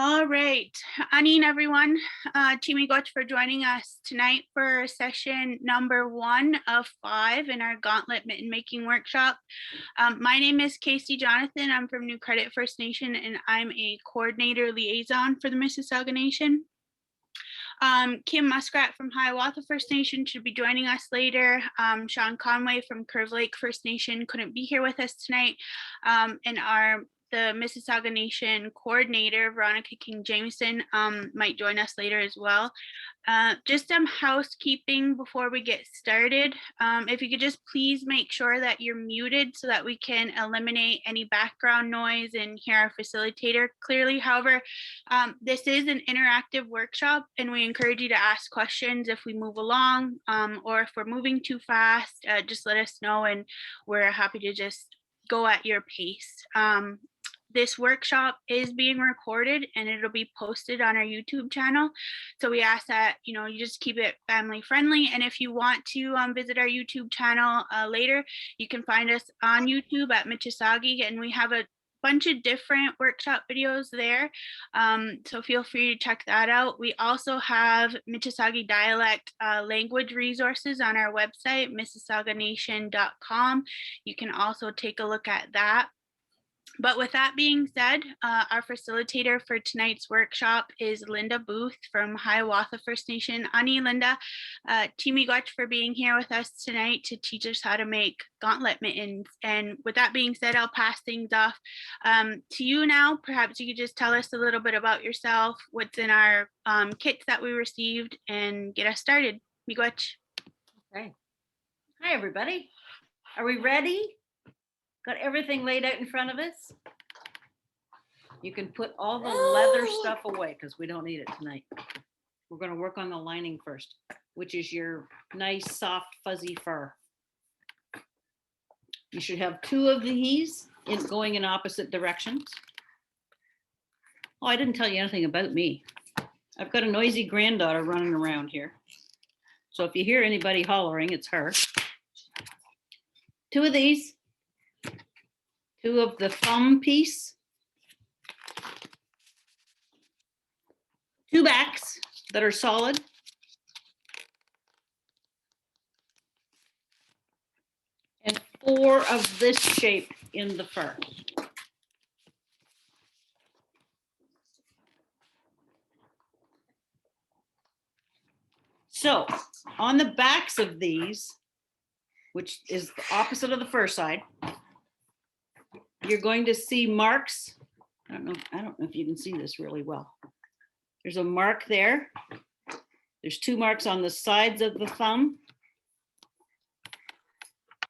All right, Anine, everyone, Team Goch for joining us tonight for session number 1 of 5 in our Gauntlet Mitten Making Workshop. My name is Casey Jonathan. I'm from New Credit First Nation, and I'm a coordinator liaison for the Mississauga Nation. Kim Muskrat from Hiawatha First Nation should be joining us later. Sean Conway from Curve Lake First Nation couldn't be here with us tonight, and the Mississauga Nation coordinator, Veronica King Jameson, might join us later as well. Just some housekeeping before we get started. If you could just please make sure that you're muted so that we can eliminate any background noise and hear our facilitator clearly. However, this is an interactive workshop and we encourage you to ask questions if we move along, or if we're moving too fast, just let us know and we're happy to just go at your pace. This workshop is being recorded and it'll be posted on our YouTube channel. So we ask that, you just keep it family friendly. And if you want to visit our YouTube channel later, you can find us on YouTube at Mississauga, and we have a bunch of different workshop videos there. So feel free to check that out. We also have Mississauga dialect language resources on our website, mississauganation.com. You can also take a look at that. But with that being said, our facilitator for tonight's workshop is Linda Booth from Hiawatha First Nation. Ani, Linda, Team Goch for being here with us tonight to teach us how to make gauntlet mittens. And with that being said, I'll pass things off to you now. Perhaps you could just tell us a little bit about yourself, what's in our kits that we received, and get us started. Miigwech. Okay. Hi, everybody. Are we ready? Got everything laid out in front of us. You can put all the leather stuff away because we don't need it tonight. We're going to work on the lining first, which is your nice, soft, fuzzy fur. You should have 2 of these going in opposite directions. Oh, I didn't tell you anything about me. I've got a noisy granddaughter running around here. So if you hear anybody hollering, it's her. 2 of these. 2 of the thumb piece, 2 backs that are solid, and 4 of this shape in the fur. So on the backs of these, which is the opposite of the fur side, you're going to see marks. I don't know if you can see this really well. There's a mark there. There's 2 marks on the sides of the thumb.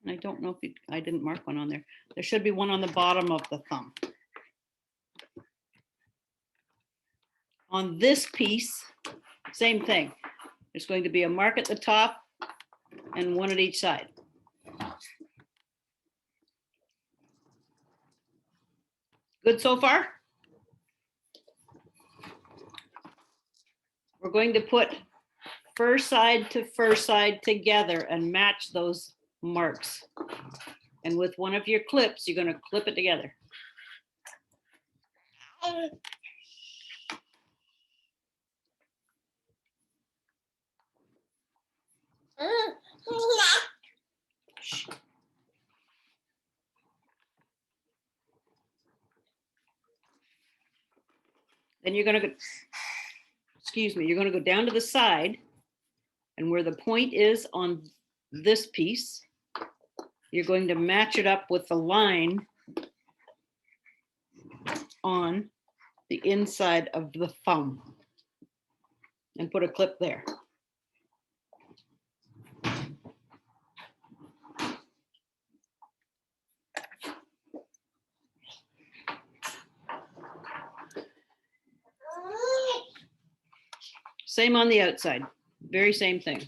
And I don't know if I didn't mark one on there. There should be one on the bottom of the thumb. On this piece, same thing. There's going to be a mark at the top and one at each side. Good so far? We're going to put fur side to fur side together and match those marks. And with one of your clips, you're going to clip it together. Then you're going to go, you're going to go down to the side, and where the point is on this piece, you're going to match it up with the line on the inside of the thumb and put a clip there. Same on the outside, very same thing.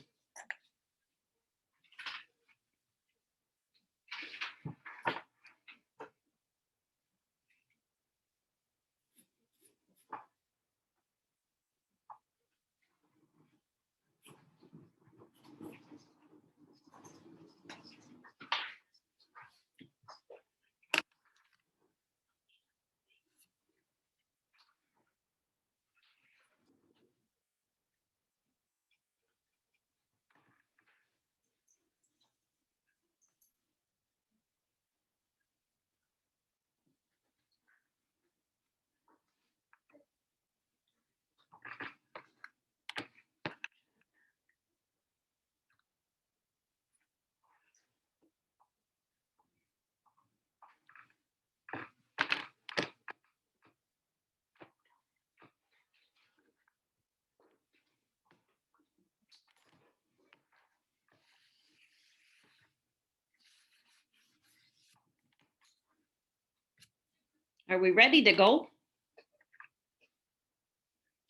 Are we ready to go?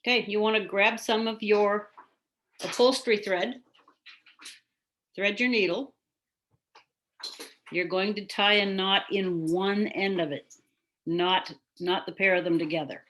Okay, you want to grab some of your upholstery thread, thread your needle. You're going to tie a knot in one end of it, not the pair of them together.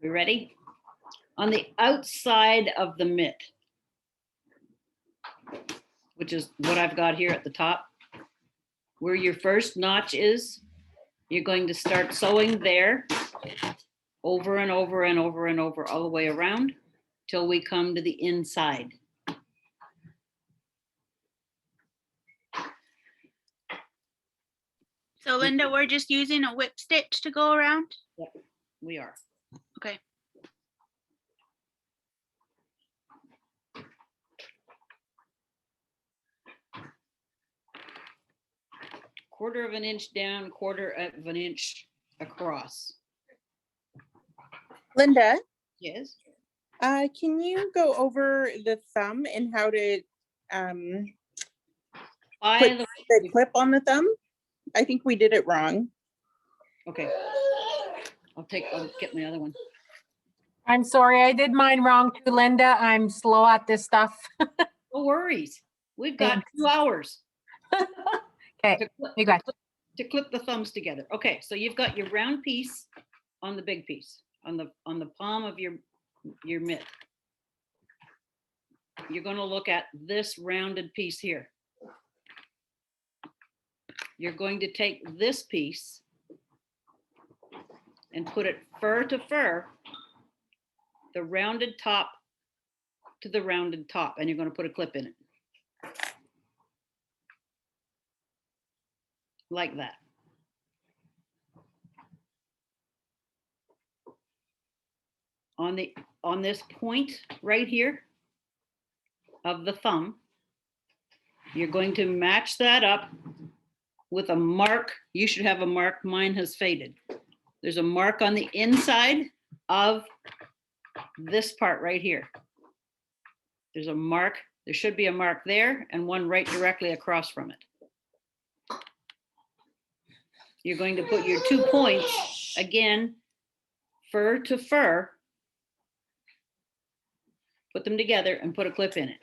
We ready? On the outside of the mitt, which is what I've got here at the top, where your first notch is, you're going to start sewing there over and over and over and over all the way around till we come to the inside. So Linda, we're just using a whip stitch to go around? Yep, we are. Okay. Quarter of an inch down, quarter of an inch across. Linda, Yes. can you go over the thumb and how to put the clip on the thumb? I think we did it wrong. Okay. I'll get my other one. I'm sorry, I did mine wrong too, Linda. I'm slow at this stuff. No worries. We've got 2 hours. Okay, you got to clip the thumbs together. Okay, so you've got your round piece on the big piece, on the palm of your mitt. You're going to look at this rounded piece here. You're going to take this piece and put it fur to fur, the rounded top to the rounded top, and you're going to put a clip in it. Like that. On this point right here of the thumb, you're going to match that up with a mark. You should have a mark. Mine has faded. There's a mark on the inside of this part right here. There's a mark. There should be a mark there and one right directly across from it. You're going to put your 2 points, again, fur to fur, put them together and put a clip in it.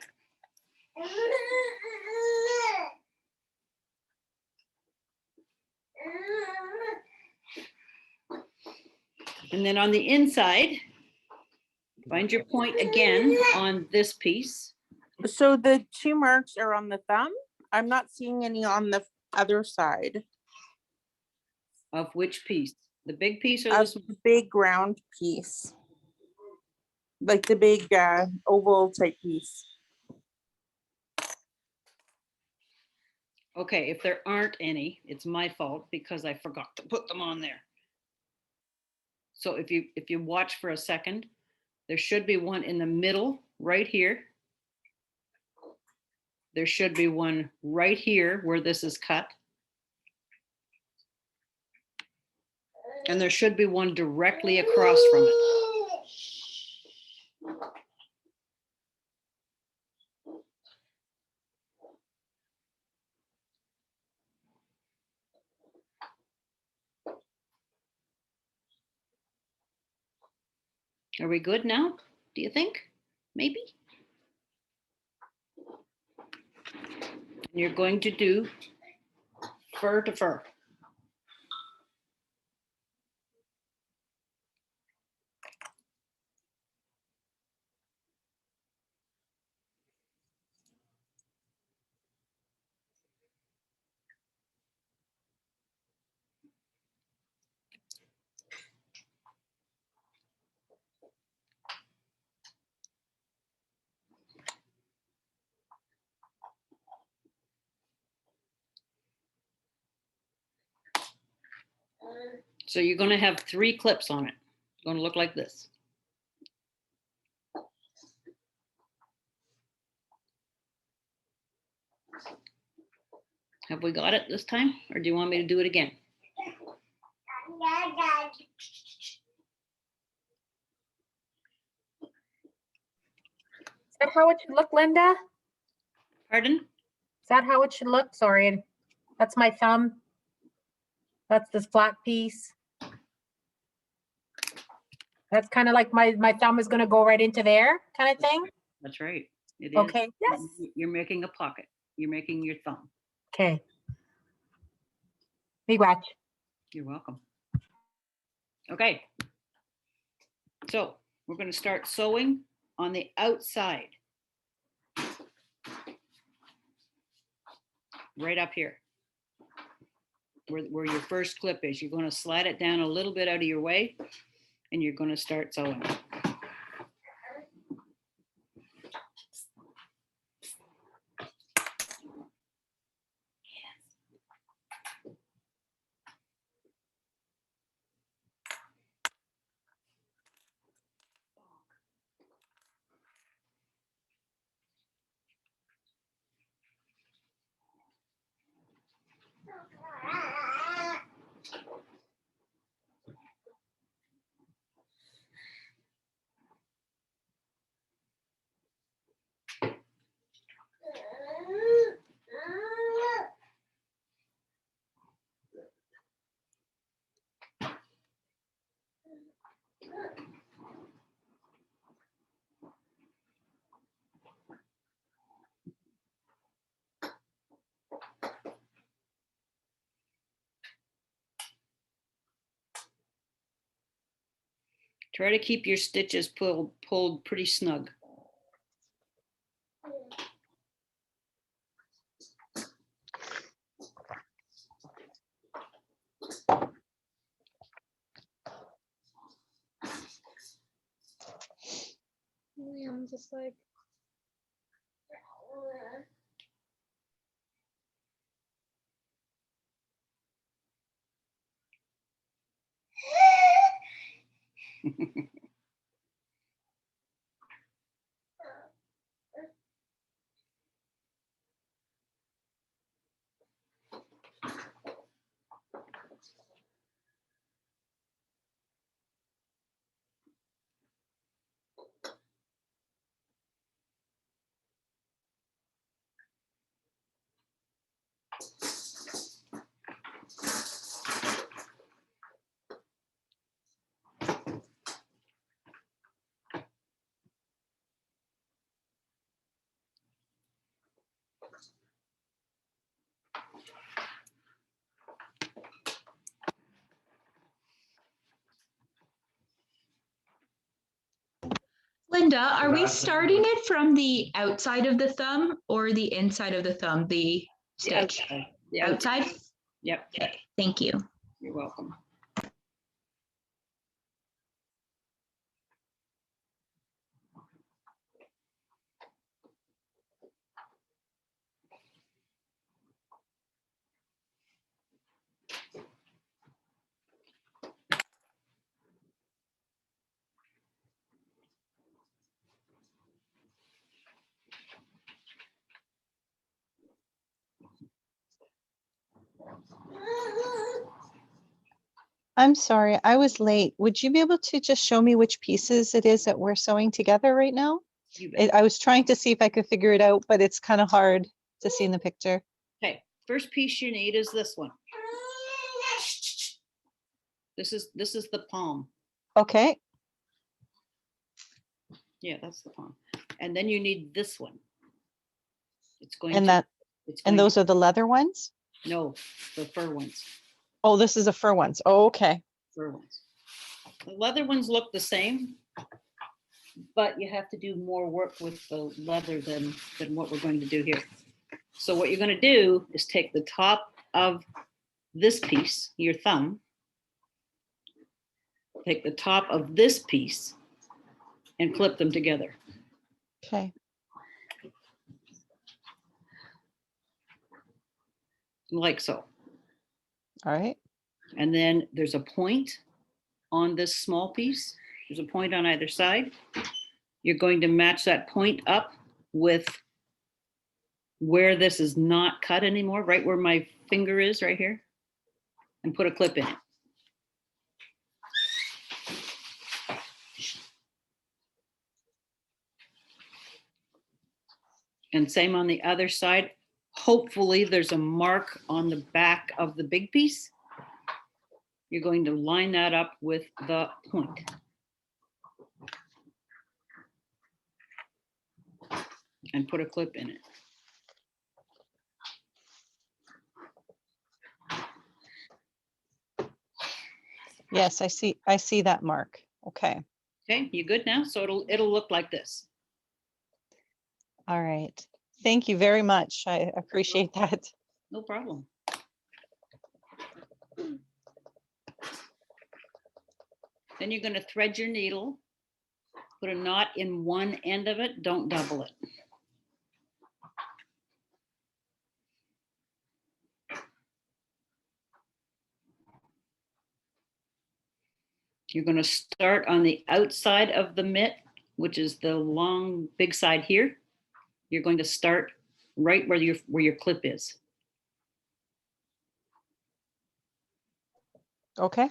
And then on the inside, find your point again on this piece. So the 2 marks are on the thumb. I'm not seeing any on the other side. Of which piece? The big piece or Of the big round piece. Like the big oval type piece. Okay, if there aren't any, it's my fault because I forgot to put them on there. So if you watch for a second, there should be one in the middle right here. There should be one right here where this is cut. And there should be one directly across from it. Are we good now? Do you think? Maybe? You're going to do fur to fur. So you're going to have 3 clips on it. Going to look like this. Have we got it this time, or do you want me to do it again? Is that how it should look, Linda? Pardon? Is that how it should look? Sorry, that's my thumb. That's this flat piece. That's kind of like my thumb is gonna go right into there kind of thing. That's right. It is. Okay, yes. You're making a pocket. You're making your thumb. Okay. Big watch. You're welcome. Okay. So we're going to start sewing on the outside. Right up here. Where your first clip is. You're going to slide it down a little bit out of your way and you're going to start sewing. Try to keep your stitches pulled pretty snug. I'm just like, Linda, are we starting it from the outside of the thumb or the inside of the thumb, the stitch? The Outside? Yep. Okay, thank you. You're welcome. I'm sorry, I was late. Would you be able to just show me which pieces it is that we're sewing together right now? You bet. I was trying to see if I could figure it out, but it's kind of hard to see in the picture. Okay, first piece you need is this one. This is the palm. Okay, Yeah, that's the palm. And then you need this one. It's going and to. that, It's and going those are the leather ones? no, the fur ones. Oh, this is the fur ones. Oh, okay. Fur ones. The leather ones look the same, but you have to do more work with the leather than what we're going to do here. So what you're going to do is take the top of this piece, your thumb, take the top of this piece and clip them together. Okay. Like so. All right. And then there's a point on this small piece. There's a point on either side. You're going to match that point up with where this is not cut anymore, right where my finger is right here, and put a clip in it. And same on the other side. Hopefully there's a mark on the back of the big piece. You're going to line that up with the point. And put a clip in it. Yes, I see that mark. Okay. Okay, you good now? So it'll look like this. All right. Thank you very much. I appreciate that. No problem. Then you're going to thread your needle, put a knot in one end of it, don't double it. You're going to start on the outside of the mitt, which is the long big side here. You're going to start right where your clip is. Okay.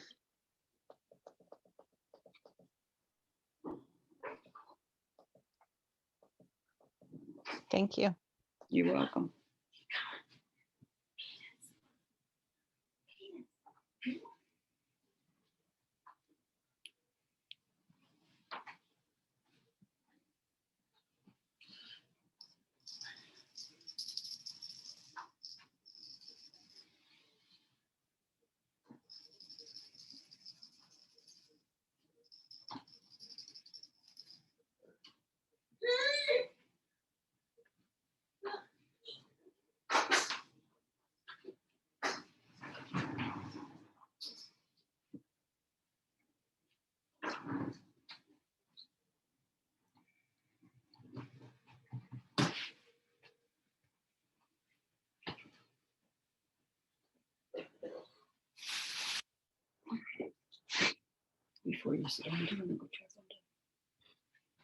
Thank you. You're welcome. Before you sit down, do you want to go check on that?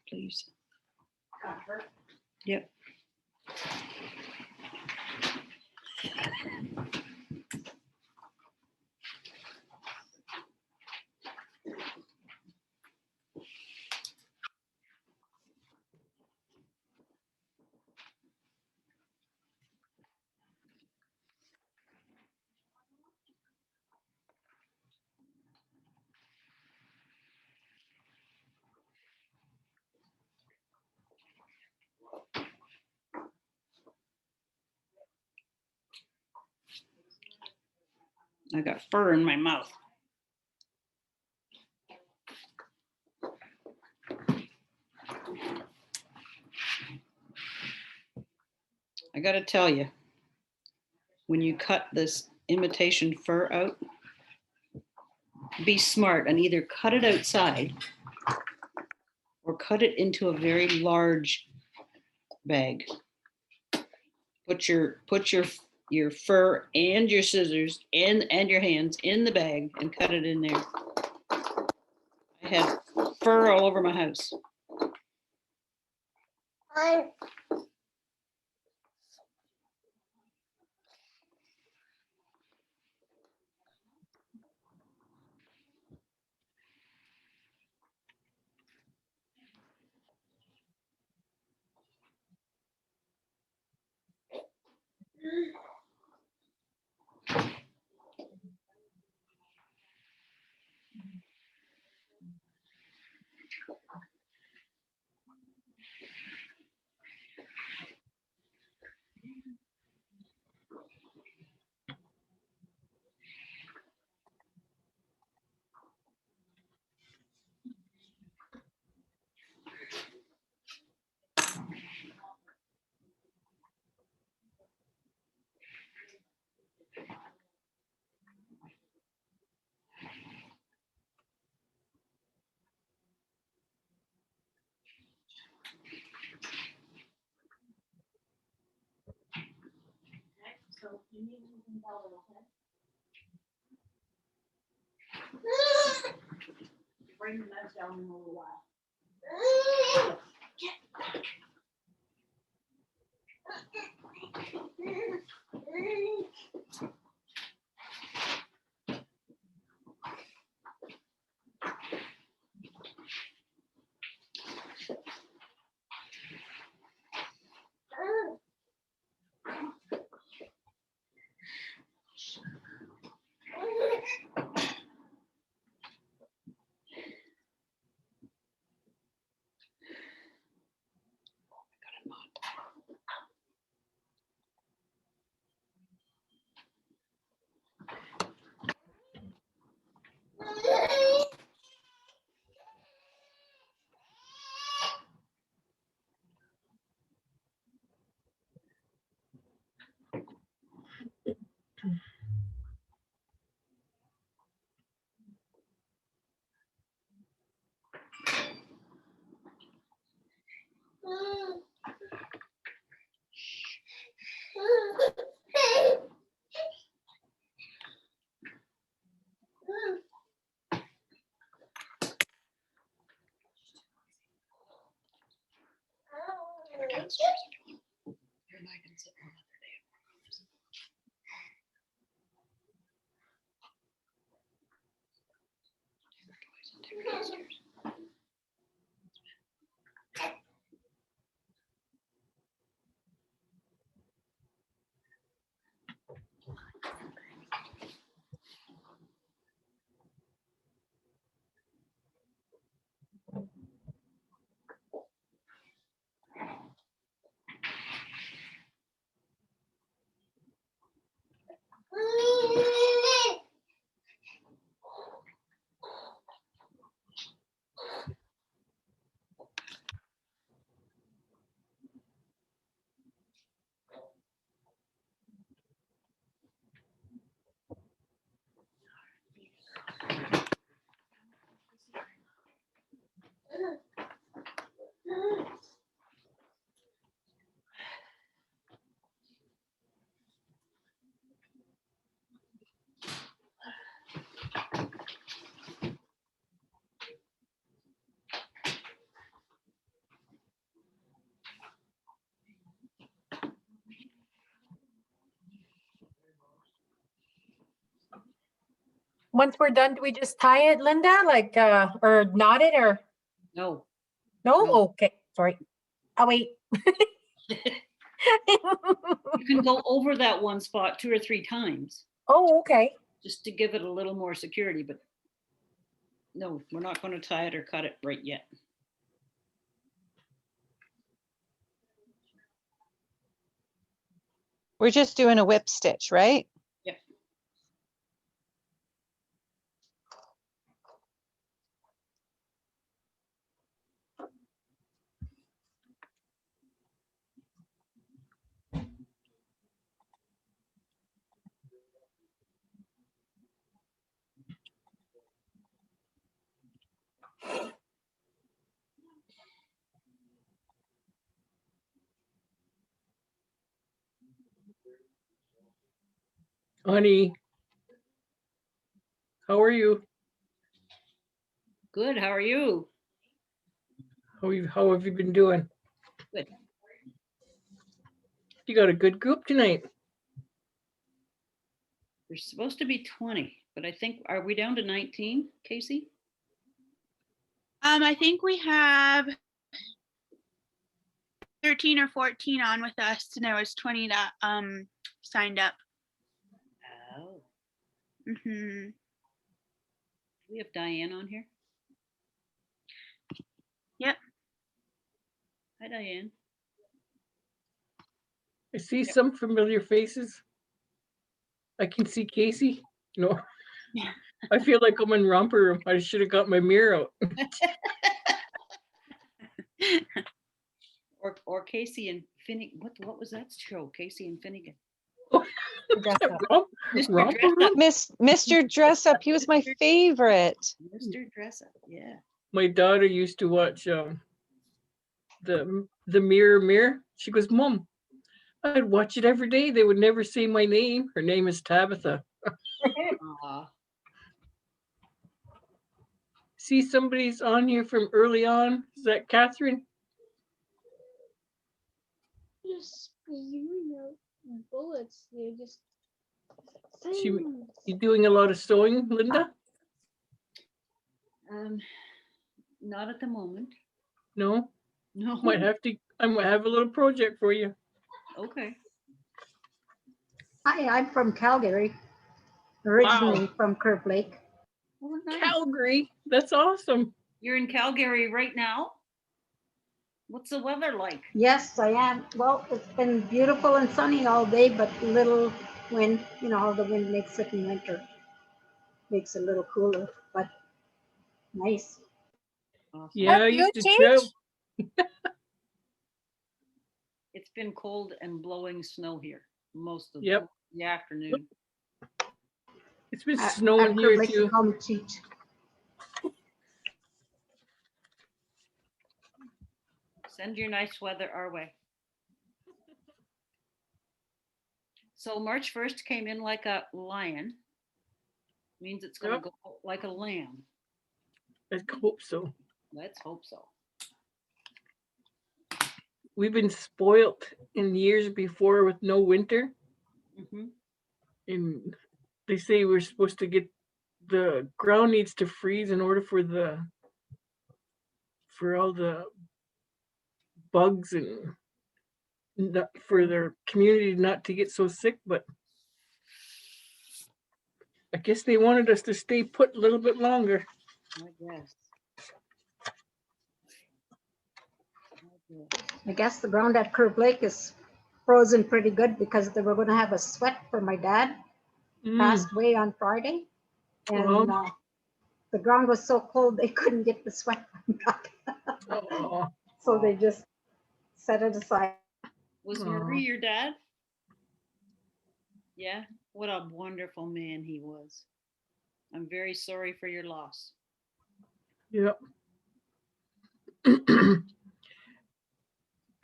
Please. Yep. I got fur in my mouth. I got to tell you, when you cut this imitation fur out, be smart and either cut it outside or cut it into a very large bag. Put your fur and your scissors and your hands in the bag and cut it in there. I had fur all over my house. bring the mess down in a little while. Once we're done, do we just tie it, Linda? Like, or knot it or? No. No? No. Okay, sorry. I'll wait. You can go over that one spot 2 or 3 times Oh, okay. just to give it a little more security, but no, we're not going to tie it or cut it right yet. We're just doing a whip stitch, right? Yep. Honey, how are you? Good. How are you? How have you been doing? Good. You got a good group tonight. There's supposed to be 20, but I think, are we down to 19, Casey? I think we have 13 or 14 on with us, and there was 20 that signed up. Oh. Hmm. We have Diane on here. Yep. Hi, Diane. I see some familiar faces. I can see Casey. No. Yeah. I feel like I'm in romper room. I should have got my mirror out. Or Casey and Finnegan. What was that show? Casey and Finnegan. Dress up. Mr. Romper Dress room? Up. Mr. Dress Up, he was my favorite. Mr. Dress Up. Yeah. My daughter used to watch the Mirror. She goes, Mom, I'd watch it every day. They would never say my name. Her name is Tabitha. Aw. see somebody's on here from early on. Is that Catherine? Just spewing out bullets. They're just. She- things. You doing a lot of sewing, Linda? Not at the moment. No? No. I might have a little project for you. Okay. Hi, I'm from Calgary, originally from Curve Lake. Well, nice. Calgary, that's awesome. You're in Calgary right now? What's the weather like? Yes, I am. Well, it's been beautiful and sunny all day, but little wind, you know, how the wind makes it in winter. Makes it a little cooler, but nice. Awesome. Yeah, I That's used you, to Cheech? travel. It's been cold and blowing snow here most of Yep. the afternoon. It's been At snowing Curve here Lake, they too. call me Cheech. Send your nice weather our way. So March 1st came in like a lion. Means it's gonna Yep. go like a lamb. I hope so. Let's hope so. We've been spoilt in years before with no winter. Mhm. And they say we're supposed to get, the ground needs to freeze in order for all the bugs and for their community not to get so sick, but I guess they wanted us to stay put a little bit longer. I guess. I guess the ground at Curve Lake is frozen pretty good because they were going to have a sweat for my dad. Mm, Passed away on Friday. And the ground was so cold they couldn't get the sweat back. oh, So they just set it aside. Was Aw. Marie your dad? Yeah. What a wonderful man he was. I'm very sorry for your loss. yep.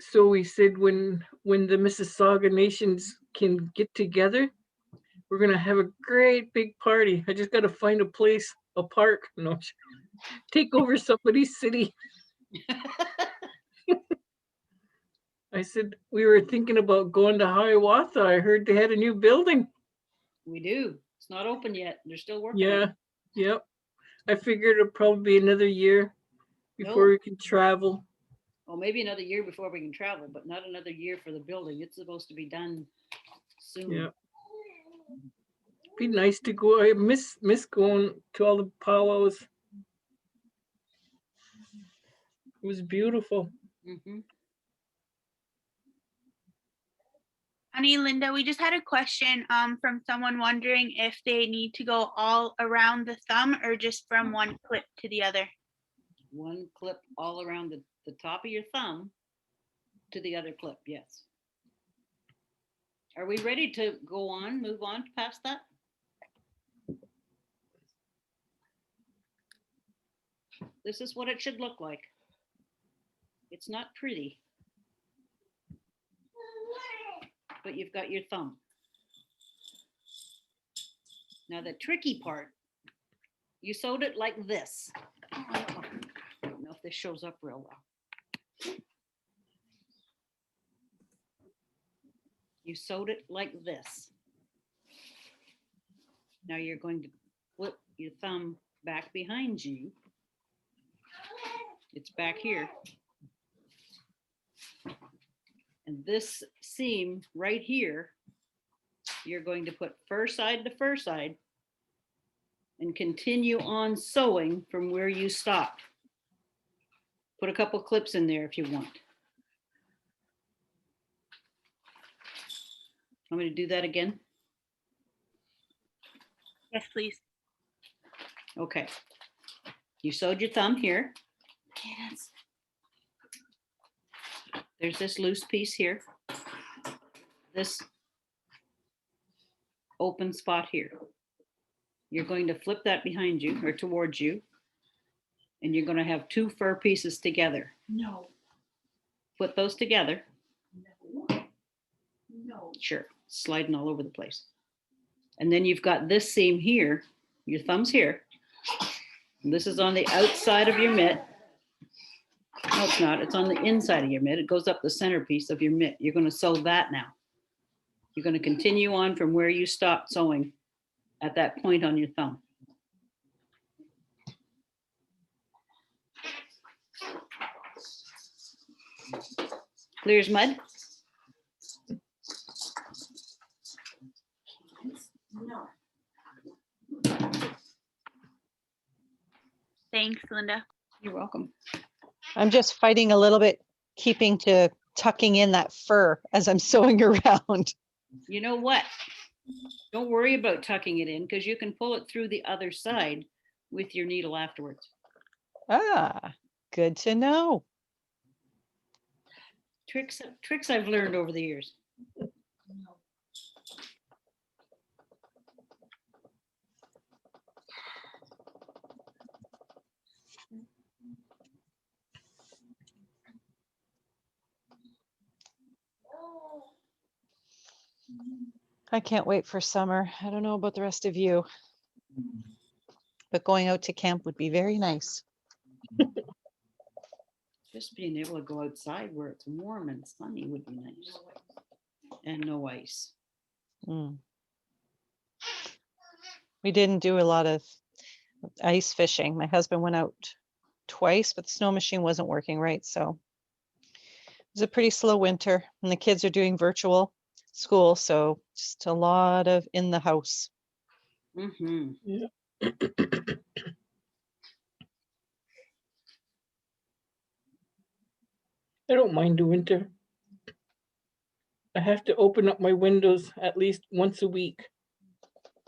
So we said when the Mississauga nations can get together, we're gonna have a great big party. I just gotta find a place, a park, no, take over somebody's city. I said we were thinking about going to Hiawatha. I heard they had a new building. We do. It's not open yet. They're still working. Yeah, On it. yep. I figured it'll probably be another year before No. we can travel. Well, maybe another year before we can travel, but not another year for the building. It's supposed to be done soon. Yeah. Be nice to go. I miss going to all the powwows. It was beautiful. Mm-hmm. Honey, Linda, we just had a question from someone wondering if they need to go all around the thumb or just from one clip to the other. One clip all around the top of your thumb to the other clip. Yes. Are we ready to go on, move on past that? This is what it should look like. It's not pretty, but you've got your thumb. Now the tricky part, you sewed it like this. I don't know if this shows up real well. You sewed it like this. Now you're going to flip your thumb back behind you. It's back here. And this seam right here, you're going to put fur side to fur side and continue on sewing from where you stopped. Put a couple clips in there if you want. Want me to do that again? Yes, please. Okay. You sewed your thumb here. There's this loose piece here. This open spot here. You're going to flip that behind you or towards you. And you're going to have two fur pieces together. No, Put those together. no. Sure, sliding all over the place. And then you've got this seam here, your thumb's here. This is on the outside of your mitt. No, it's not. It's on the inside of your mitt. It goes up the centerpiece of your mitt. You're going to sew that now. You're going to continue on from where you stopped sewing at that point on your thumb. Clear as mud? Thanks, Linda. You're welcome. I'm just fighting a little bit, keeping to tucking in that fur as I'm sewing around. You know what? Don't worry about tucking it in because you can pull it through the other side with your needle afterwards. Ah, good to know. Tricks I've learned over the years. I can't wait for summer. I don't know about the rest of you, but going out to camp would be very nice. Just being able to go outside where it's warm and sunny would be nice. And no ice. Mm. We didn't do a lot of ice fishing. My husband went out twice, but the snow machine wasn't working right. So it was a pretty slow winter, and the kids are doing virtual school. So just a lot of in the house. Mm-hmm. I don't mind the winter. I have to open up my windows at least once a week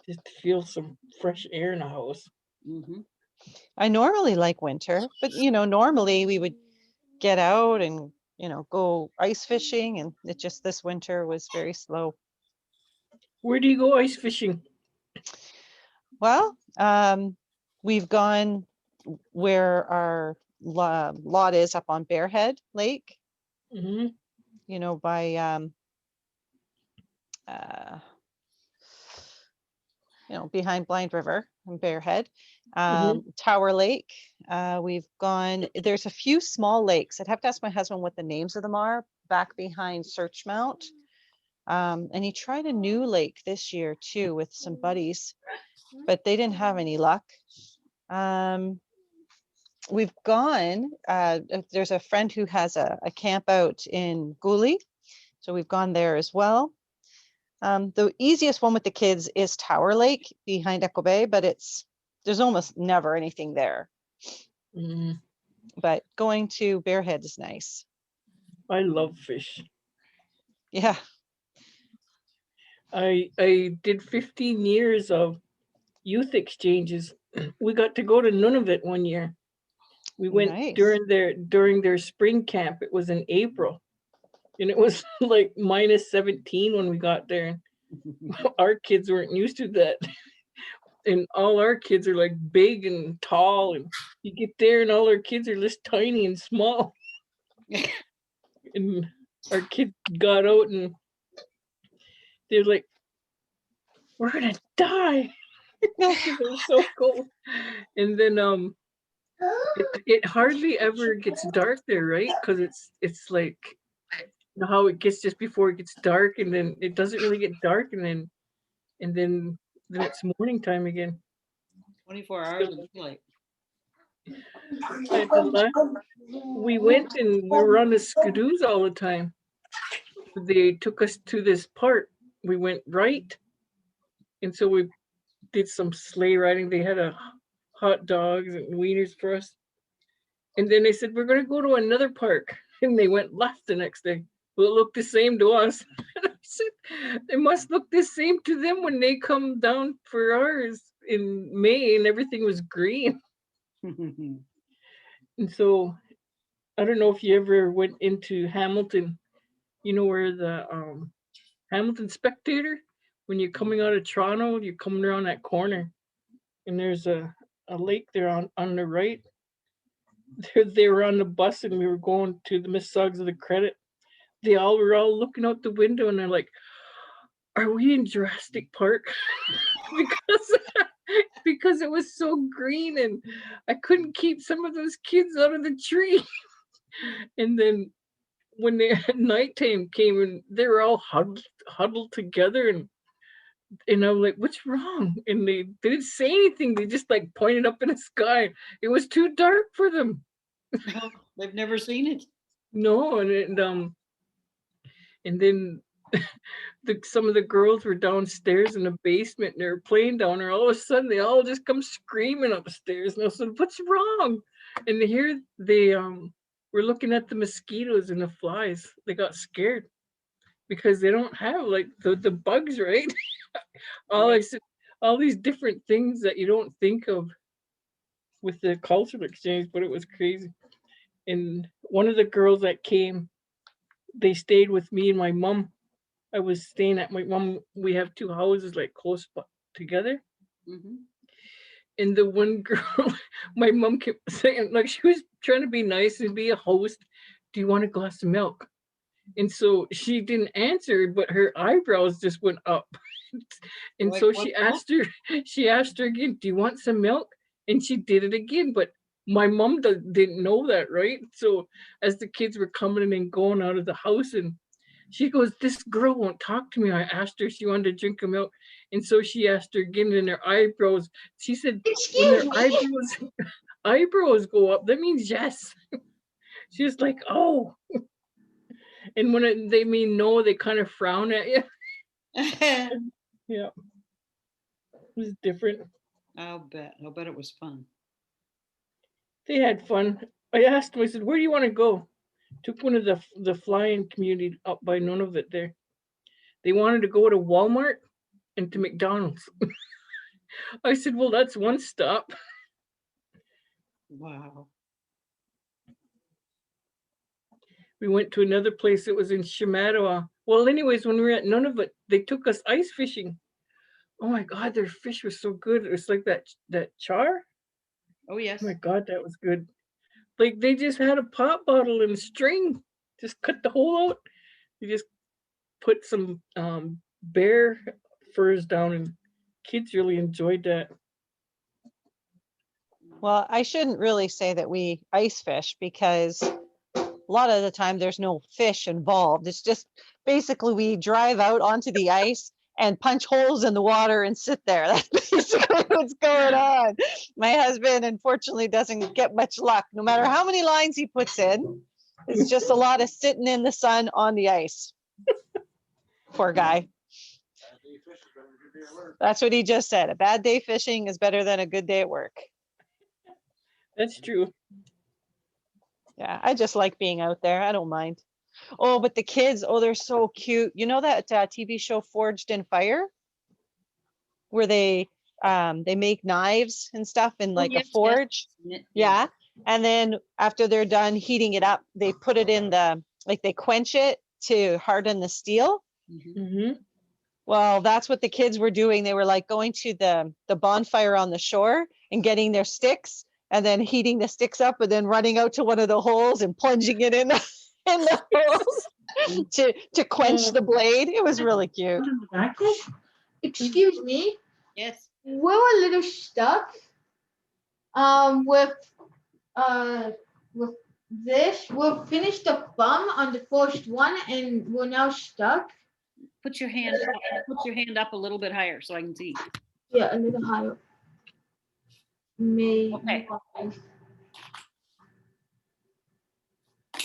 just to feel some fresh air in the house. Mm-hmm. I normally like winter, but normally we would get out and, go ice fishing, and it just this winter was very slow. Where do you go ice fishing? Well, we've gone where our lot is up on Bearhead Lake, Mm-hmm. by, behind Blind River and Bearhead. Tower Lake. We've gone, there's a few small lakes. I'd have to ask my husband what the names of them are, back behind Searchmount. And he tried a new lake this year too with some buddies, but they didn't have any luck. We've gone, there's a friend who has a camp out in Gooley, so we've gone there as well. The easiest one with the kids is Tower Lake behind Echo Bay, but there's almost never anything there. Mm-hmm. But going to Bearhead is nice. I love fish. Yeah. I did 15 years of youth exchanges. We got to go to Nunavut one year. We went Nice. during their spring camp. It was in April, and it was like -17 when we got there. Our kids weren't used to that, and all our kids are like big and tall, and you get there and all our kids are just tiny and small. And our kids got out and they're like, "We're gonna die." It was so cold. And then it hardly ever gets dark there, right? Because it's like, how it gets just before it gets dark, and then it doesn't really get dark, and then it's morning time again. 24 hours of daylight. We went and we were on the skidoos all the time. They took us to this part. We went right, and so we did some sleigh riding. They had hot dogs and wieners for us. And then they said, "We're going to go to another park." And they went left the next day. Well, it looked the same to us. And I said, it must look the same to them when they come down for ours in May and everything was green. And so I don't know if you ever went into Hamilton, where the Hamilton Spectator, when you're coming out of Toronto, you're coming around that corner and there's a lake there on the right. They were on the bus and we were going to the Mississaugas of the Credit. They were all looking out the window and they're like, "Are we in Jurassic Park?" Because because it was so green and I couldn't keep some of those kids out of the tree. And then when the nighttime came and they were all huddled together and I'm like, what's wrong? And they didn't say anything. They just like pointed up in the sky. It was too dark for them. No, they've never seen it. No, and then some of the girls were downstairs in the basement and they were playing down there. All of a sudden, they all just come screaming upstairs. And I said, "What's wrong?" And here they were looking at the mosquitoes and the flies. They got scared because they don't have like the bugs, right? All these different things that you don't think of with the cultural exchange, but it was crazy. And one of the girls that came, they stayed with me and my mom. I was staying at my mom. We have two houses like close together. Mhm. And the one girl, my mom kept saying, like she was trying to be nice and be a host. Do you want a glass of milk? And so she didn't answer, but her eyebrows just went up. And Like so what? she asked her again, do you want some milk? And she did it again, but my mom didn't know that, right? So as the kids were coming in and going out of the house, and she goes, this girl won't talk to me. I asked her if she wanted to drink a milk. And so she asked her again, and her eyebrows, she said, when Excuse their me. eyebrows go up, that means yes. She's like, oh. And when they mean no, they kind of frown at you. Yeah. It was different. I'll bet it was fun. They had fun. I asked them, I said, where do you want to go? Took one of the flying community up by Nunavut there. They wanted to go to Walmart and to McDonald's. I said, well, that's one stop. Wow. We went to another place that was in Shamattawa. Well, anyways, when we were at Nunavut, they took us ice fishing. Oh my God, their fish was so good. It was like that char. Oh yes. Oh my God, that was good. Like they just had a pop bottle and a string, just cut the hole out. You just put some bear furs down, and kids really enjoyed that. Well, I shouldn't really say that we ice fish because a lot of the time there's no fish involved. It's just basically we drive out onto the ice and punch holes in the water and sit there. That's basically what's going on. My husband, unfortunately, doesn't get much luck. No matter how many lines he puts in, it's just a lot of sitting in the sun on the ice. Poor guy. That's what he just said. A bad day fishing is better than a good day at work. That's true. Yeah, I just like being out there. I don't mind. Oh, but the kids, oh, they're so cute. You know that TV show Forged in Fire, where they make knives and stuff in like yes, a forge. Yes. Yeah. And then after they're done heating it up, they put it in they quench it to harden the steel. Mhm. Mm-hmm. Well, that's what the kids were doing. They were like going to the bonfire on the shore and getting their sticks and then heating the sticks up and then running out to one of the holes and plunging it in the holes to quench the blade. It was really cute. Excuse me. Yes. We're a little stuck. With this, we'll finish the thumb on the first one, and we're now stuck. Put your hand up a little bit higher so I can see. Yeah, a little higher. Maybe. Okay.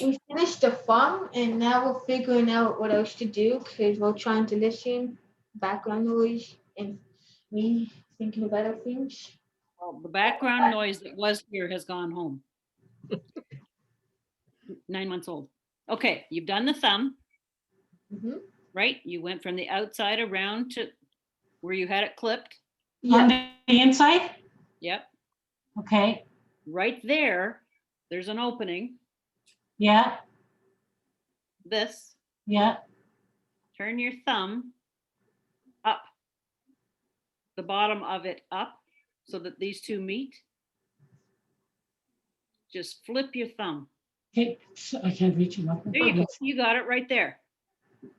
We finished the thumb, and now we're figuring out what else to do because we're trying to listen, background noise, and me thinking of other things. Well, the background noise that was here has gone home. 9 months old. Okay, you've done the thumb, Mm-hmm. right? You went from the outside around to where you had it clipped. Yeah. On the inside? Yep. Okay, Right there, there's an opening. yeah, This, yeah. turn your thumb up, the bottom of it up so that these two meet. Just flip your thumb. Okay, so I can't reach him up. There you go. You got it right there.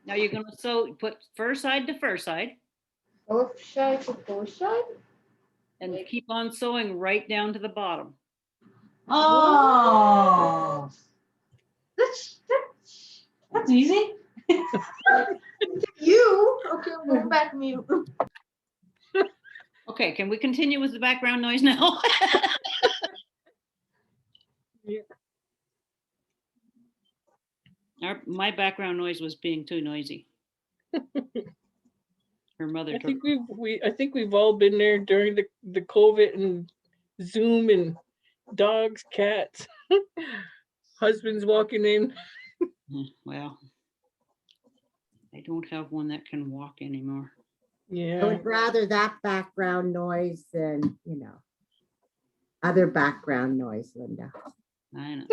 Now you're going to put fur side to fur side. Both sides to both sides. And keep on sewing right down to the bottom. Oh, that's easy. You okay? Move back, mute. Okay, can we continue with the background noise now? My background noise was being too noisy. Her mother I took. think we've all been there during the COVID and Zoom and dogs, cats, husbands walking in. Well, I don't have one that can walk anymore. I Yeah. would rather that background noise than, other background noise, Linda. I know.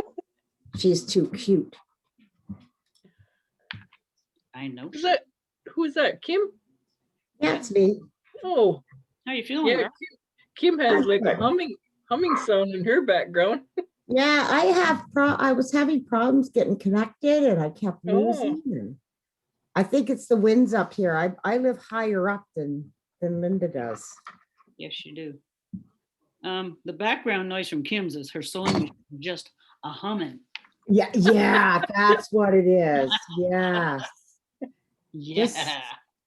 She's too cute. I know. Who's that? Kim? Yeah, it's me. Oh, How you feeling? yeah. Rob? Kim has like a Good. humming sound in her background. Yeah, I was having problems getting connected and I kept losing. And I think it's the winds up here. I live higher up than Linda does. Yes, you do. The background noise from Kim's is her sewing machine just a humming. Yeah, that's what it is. Yes.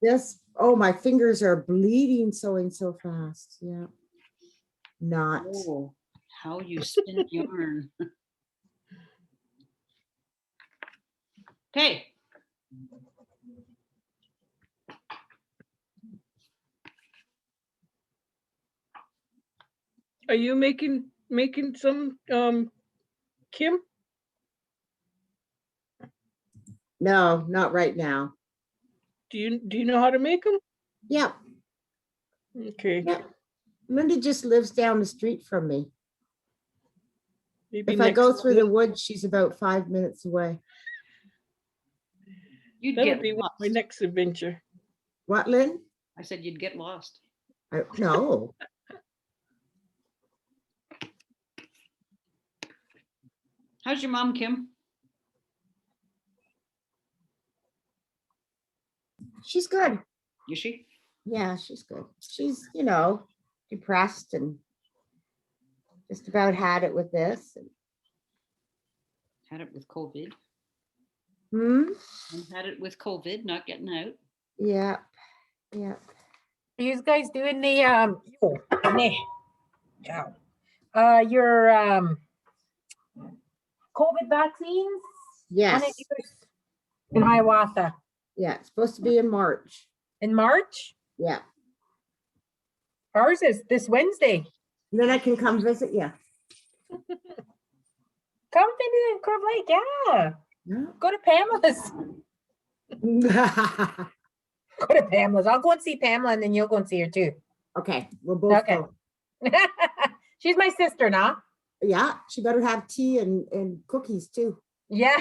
Yeah. Oh, my fingers are bleeding sewing so fast. Yeah. Not. Oh, how you spin yarn. Okay. Are you making some Kim? No, not right now. Do you know how to make them? Yep. Okay. Yep. Linda just lives down the street from me. Maybe If I go next through the week. woods, she's about 5 minutes away. You'd That'll get be lost. my next adventure. What, Lynn? I said you'd get lost. No. How's your mom, Kim? She's good. Is she? Yeah, she's good. She's, depressed and just about had it with this. Had it with COVID. Hmm? And had it with COVID, not getting out. Yeah. Yeah. Are you guys doing the your COVID vaccines? Yes. In Hiawatha Yeah. It's supposed to be in March. in March. Yeah. Ours is this Wednesday. Then I can come visit you. Come visit Curve Lake, yeah. Yeah. Go to Pamela's. Go to Pamela's. I'll go and see Pamela, and then you'll go and see her too. Okay. We'll both Okay. go. She's my sister now. Yeah. She better have tea and cookies too. Yeah.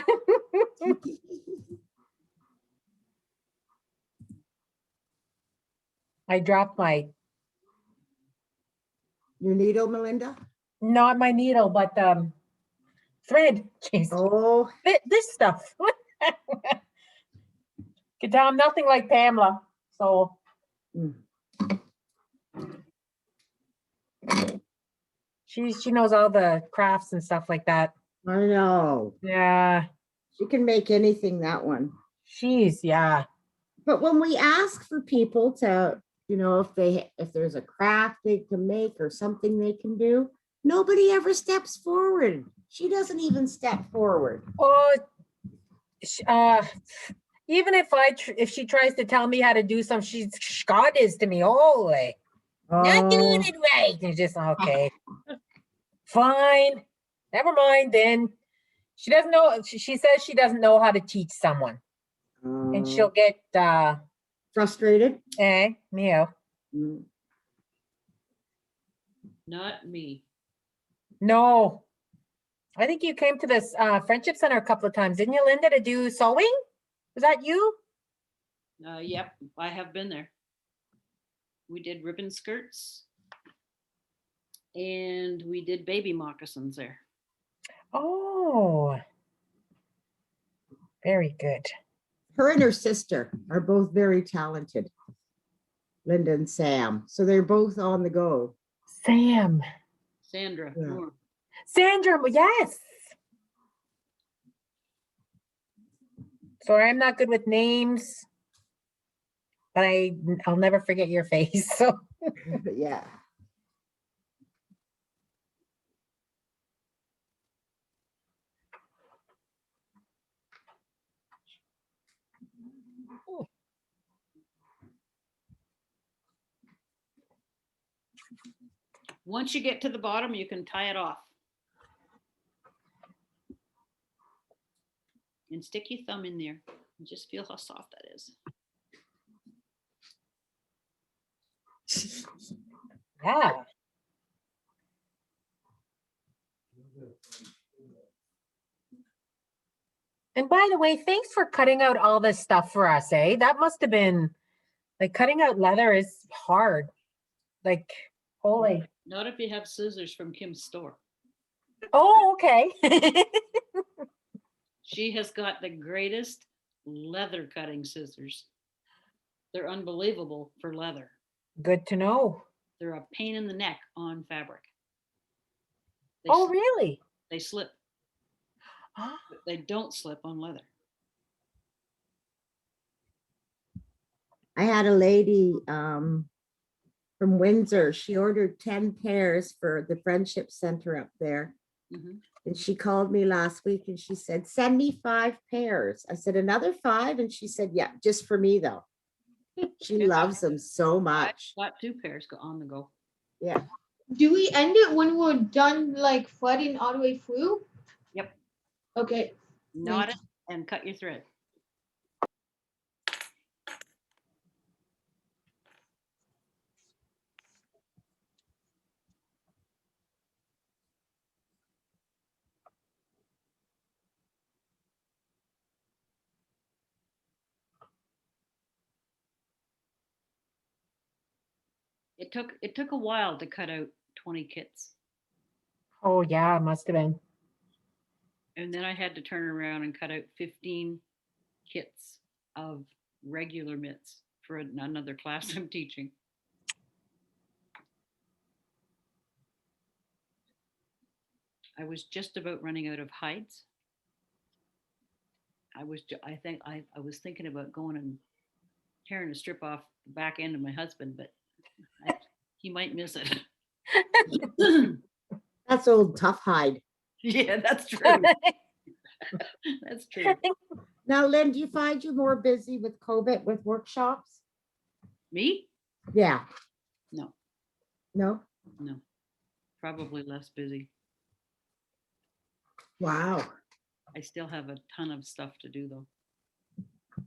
I dropped Your needle, Melinda? not my needle, but thread. Jeez. Oh, This stuff. Can tell I'm nothing like Pamela. So Mm. she knows all the crafts and stuff like that. I know. Yeah. She can make anything, that one. Yeah. But when we ask for people to, if there's a craft they can make or something they can do, nobody ever steps forward. She doesn't even step forward. Oh, even if she tries to tell me how to do something, she's God is to me. Holy, not doing it right. You're just okay. Fine, never mind. Then she doesn't know. She says she doesn't know how to teach someone, and she'll get Frustrated. meow. Mm. Not me. No, I think you came to this friendship center a couple of times, didn't you, Linda, to do sewing? Was that you? Yep, I have been there. We did ribbon skirts and we did baby moccasins there. Oh, very good. Her and her sister are both very talented, Linda and Sam. So they're both on the go. Sam. Sandra. Yeah. Moore. Sandra, yes. Sorry, I'm not good with names, but I'll never forget your face. So Yeah. Once you get to the bottom, you can tie it off. And stick your thumb in there and just feel how soft that is. yeah. And by the way, thanks for cutting out all this stuff for us, eh? That must have been like cutting out leather is hard. Like, holy. Not if you have scissors from Kim's store. Oh, okay. She has got the greatest leather cutting scissors. They're unbelievable for leather. Good to know. They're a pain in the neck on fabric. Oh, slip- really? They slip. Ah. But they don't slip on leather. I had a lady from Windsor. She ordered 10 pairs for the Friendship Center up there. Mhm. And she called me last week and she said, send me 5 pairs. I said, another 5? And she said, yeah, just for me though. She Yeah. loves them so much. Got 2 pairs on the go. Yeah. Do we end it when we're done like flooding all the way through? Yep. Okay. Knot it and cut your thread. It took a while to cut out 20 kits. Oh, yeah, it must have been. And then I had to turn around and cut out 15 kits of regular mitts for another class I'm teaching. I was just about running out of hides. I was thinking about going and tearing a strip off the back end of my husband, but he might miss it. That's old tough hide. Yeah, that's true. That's true. Now, Lynn, do you find you more busy with COVID with workshops? Me? Yeah. No, No? no. Probably less busy. Wow. I still have a ton of stuff to do though.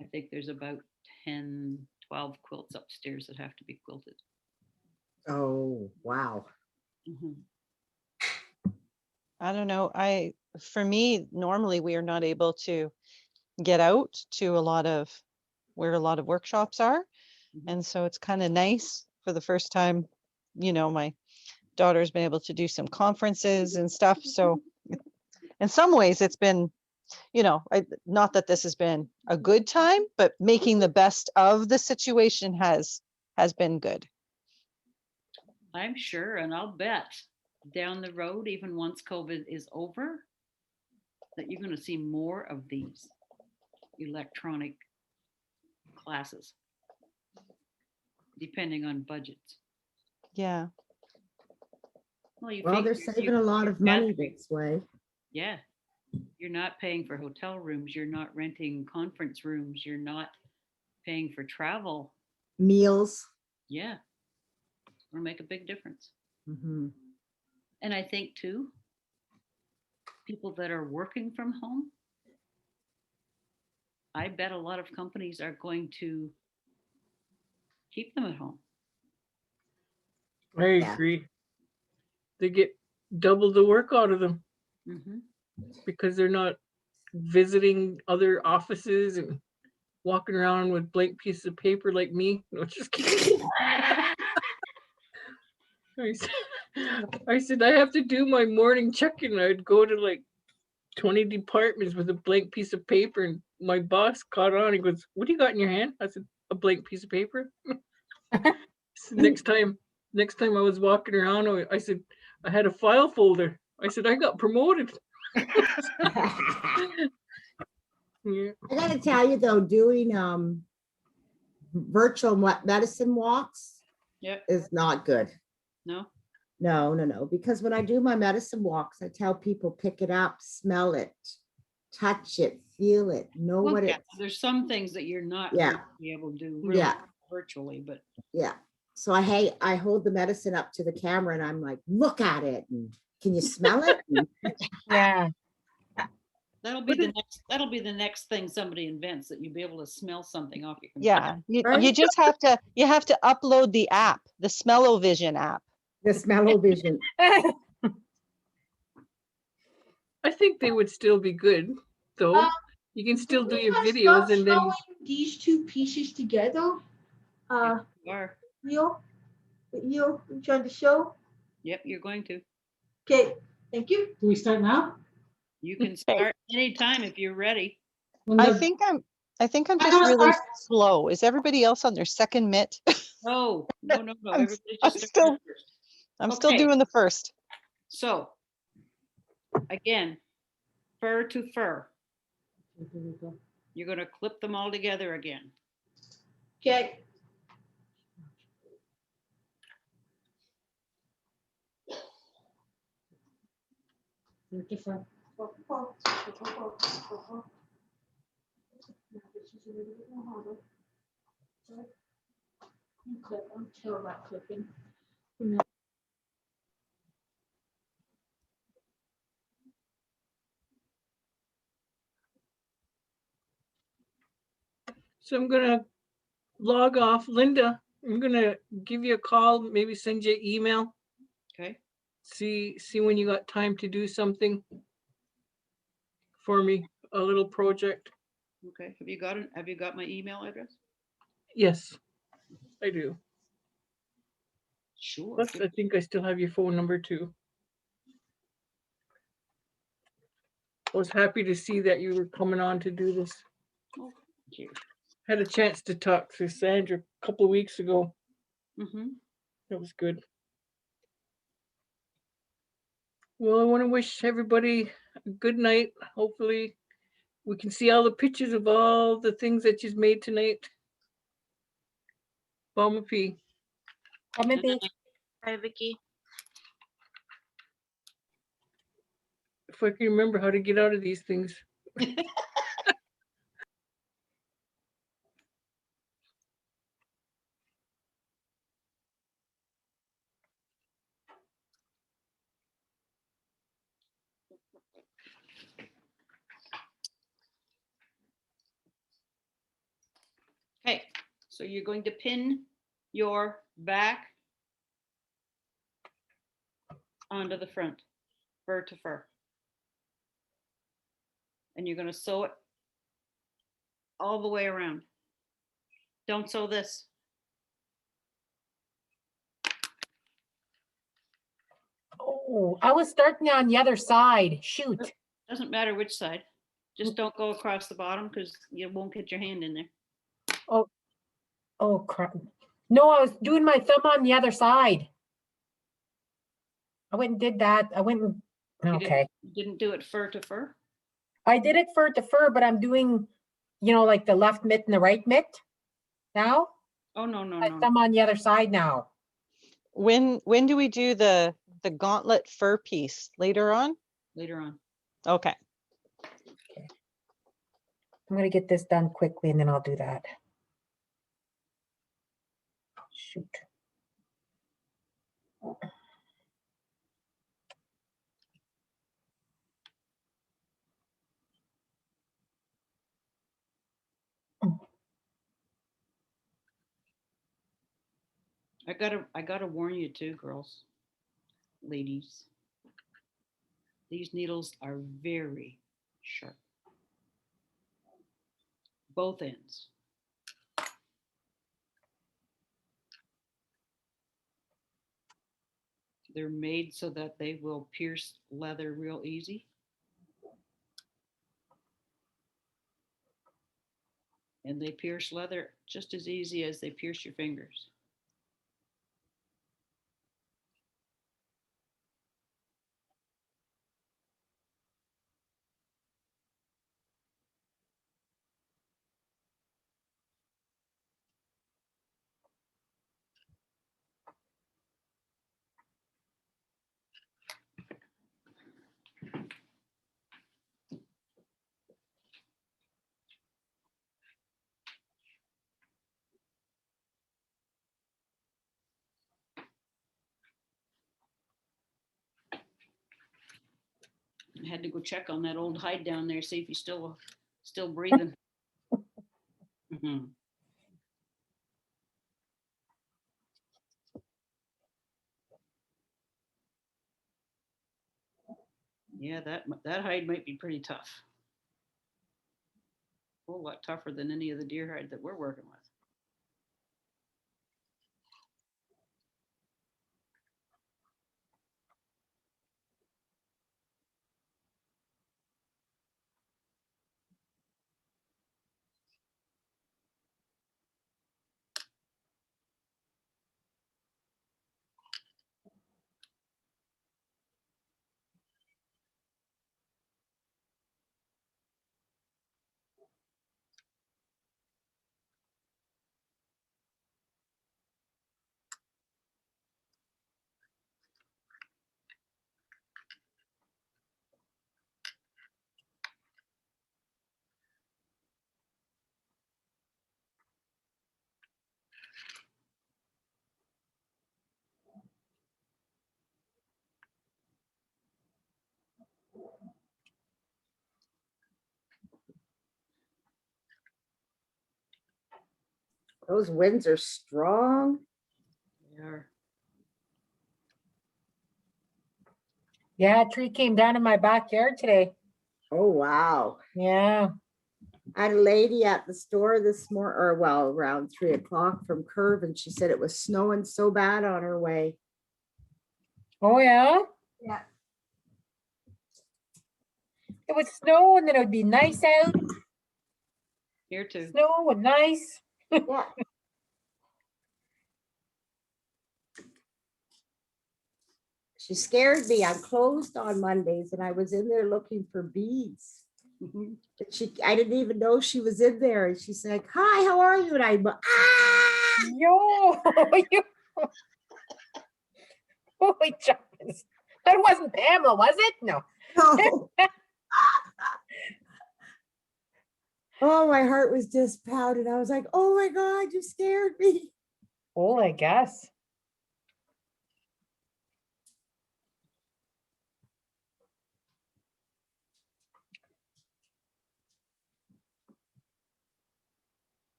I think there's about 10, 12 quilts upstairs that have to be quilted. Oh, wow. Mhm. I don't know. For me, normally we are not able to get out to where a lot of workshops are. Mhm. And so it's kind of nice for the first time, my daughter's been able to do some conferences and stuff. So in some ways it's been, not that this has been a good time, but making the best of the situation has been good. I'm sure, and I'll bet down the road, even once COVID is over, that you're going to see more of these electronic classes, depending on budgets. Yeah. Well, They're saving a lot of money this way. Yeah. You're not paying for hotel rooms. You're not renting conference rooms. You're not paying for travel. Meals. Yeah. It'll make a big difference. Mm-hmm. And I think too, people that are working from home, I bet a lot of companies are going to keep them at home. I agree. They get double the work out of them Mm-hmm. because they're not visiting other offices and walking around with blank pieces of paper like me. No, just kidding. I said I have to do my morning check-in. I'd go to like 20 departments with a blank piece of paper, and my boss caught on. He goes, "What do you got in your hand?" I said, "A blank piece of paper." So next time next time I was walking around, I said, I had a file folder. I said, I got promoted. Yeah. I gotta tell you though, doing virtual medicine walks Yep. is not good. No. No, because when I do my medicine walks, I tell people pick it up, smell it, touch it, feel it, know Well, what yeah, it. there's some things that you're not Yeah. going to be able to do really Yeah. virtually, but Yeah. So I hold the medicine up to the camera and I'm like, look at it. And can you smell it? And Yeah. that'll be the next thing somebody invents, that you'll be able to smell something off your computer. Yeah, you Right? just have to upload the app, the Smell-O-Vision app. the smell-o-vision. I think they would still be good, though. You can still do your videos and then. These two pieces together. You are. You trying to show? Yep, you're going to. Okay, thank you. Do we start now? You can start anytime if you're ready. When I the- think I'm I'm just gonna really start- slow. Is everybody else on their second mitt? No. I'm- Everybody I'm just still- start first. I'm still Okay. doing the first. So, again, fur to fur. You're going to clip them all together again. Okay. Different. Clip. I'm terrible at clipping. So I'm gonna log off. Linda, I'm gonna give you a call, maybe send you an email. Okay. See when you got time to do something for me, a little project. Okay. Have you got my email address? Yes, I do. Sure. Plus, I think I still have your phone number too. I was happy to see that you were coming on to do this. Oh, thank you. Had a chance to talk to Sandra a couple of weeks ago. Mm-hmm. That was good. Well, I want to wish everybody a good night. Hopefully, we can see all the pictures of all the things that you've made tonight. Mama P. Bye, Vicky. If I can remember how to get out of these things. Okay. So you're going to pin your back onto the front, fur to fur. And you're going to sew it all the way around. Don't sew this. Oh, I was starting on the other side. Shoot. Doesn't matter which side. Just don't go across the bottom, because you won't get your hand in there. Oh, crap. No, I was doing my thumb on the other side. I went and did that. Okay. You didn't do it fur to fur? I did it fur to fur, but I'm doing, like the left mitt and the right mitt now. Oh, no. My thumb on the other side now. When do we do the gauntlet fur piece? Later on? Later on. Okay. I'm gonna get this done quickly and then I'll do that. Shoot. I gotta warn you too, girls, ladies. These needles are very sharp. Both ends. They're made so that they will pierce leather real easy. And they pierce leather just as easy as they pierce your fingers. I had to go check on that old hide down there, see if he's still breathing. Mhm. Yeah, that hide might be pretty tough. A whole lot tougher than any of the deer hide that we're working with. Those winds are strong. They are. Yeah, a tree came down in my backyard today. Oh, wow. Yeah. I had a lady at the store this morning, or well, around 3 o'clock from Curve, and she said it was snowing so bad on her way. Oh, yeah. Yeah. It would snow and then it would be nice out. Here too. Snow and nice. Yeah. She scared me. I'm closed on Mondays and I was in there looking for beads. Mhm. I didn't even know she was in there. And she's like, "Hi, how are you?" And I'm, ah! Yo, holy jumpers. That wasn't Pamela, was it? No. No. Oh, my heart was just pounding. I was like, "Oh my God, you scared me." Oh, I guess.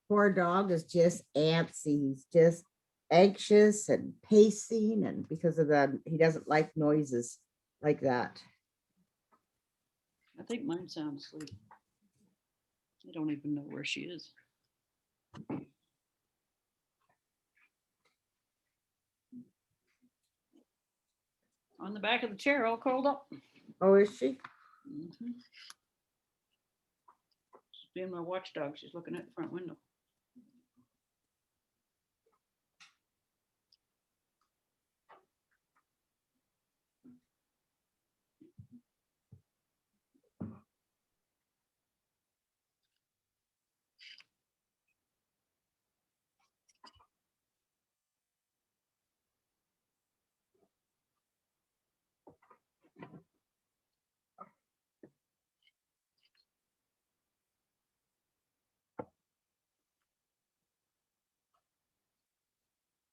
Poor dog is just antsy. He's just anxious and pacing, and because of that, he doesn't like noises like that. I think mine sounds asleep. I don't even know where she is. On the back of the chair, all curled up. Oh, is she? Mhm. She's being my watchdog. She's looking at the front window.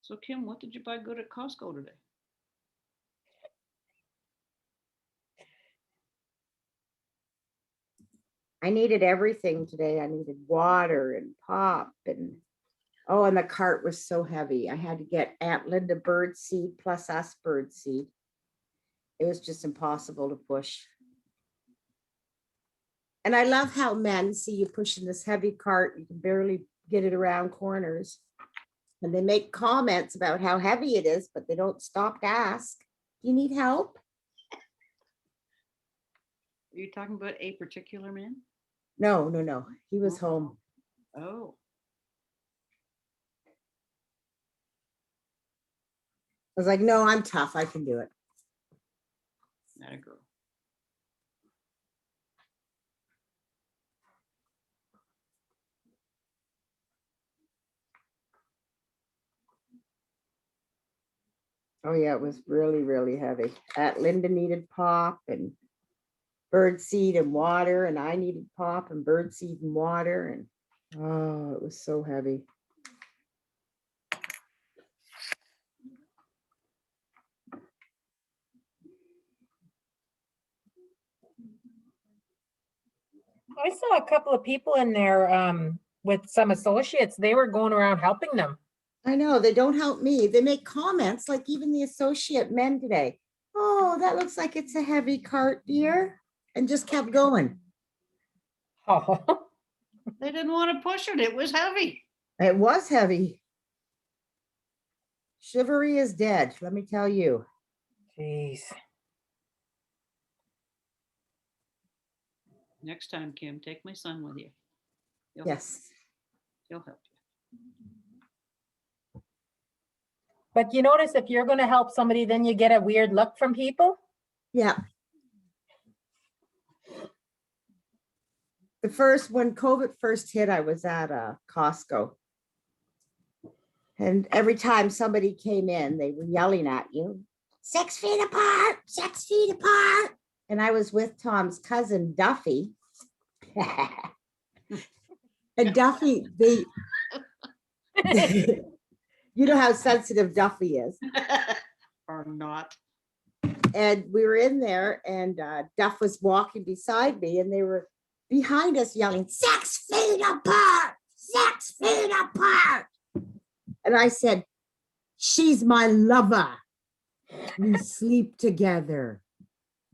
So Kim, what did you buy good at Costco today? I needed everything today. I needed water and pop and oh, and the cart was so heavy. I had to get Aunt Linda bird seed plus us bird seed. It was just impossible to push. And I love how men see you pushing this heavy cart. You can barely get it around corners. And they make comments about how heavy it is, but they don't stop to ask, "Do you need help?" Are you talking about a particular man? No, no, no. He was home. Oh, I was like, "No, I'm tough. I can do it." not a girl. Oh yeah, it was really, really heavy. Linda needed pop and bird seed and water, and I needed pop and bird seed and water, and oh, it was so heavy. I saw a couple of people in there with some associates. They were going around helping them. I know, they don't help me. They make comments, like even the associate men today. Oh, that looks like it's a heavy cart, dear. And just kept going. Oh, They didn't want to push it. It was heavy. It was heavy. Chivalry is dead, let me tell you. jeez. Next time, Kim, take my son with you. Yes. He'll help you. But you notice if you're going to help somebody, then you get a weird look from people. Yeah. When COVID first hit, I was at Costco. And every time somebody came in, they were yelling at you, 6 feet apart, 6 feet apart. And I was with Tom's cousin, Duffy. And Duffy, you know how sensitive Duffy is. Or not. And we were in there and Duff was walking beside me and they were behind us yelling, 6 feet apart, 6 feet apart. And I said, she's my lover. We sleep together.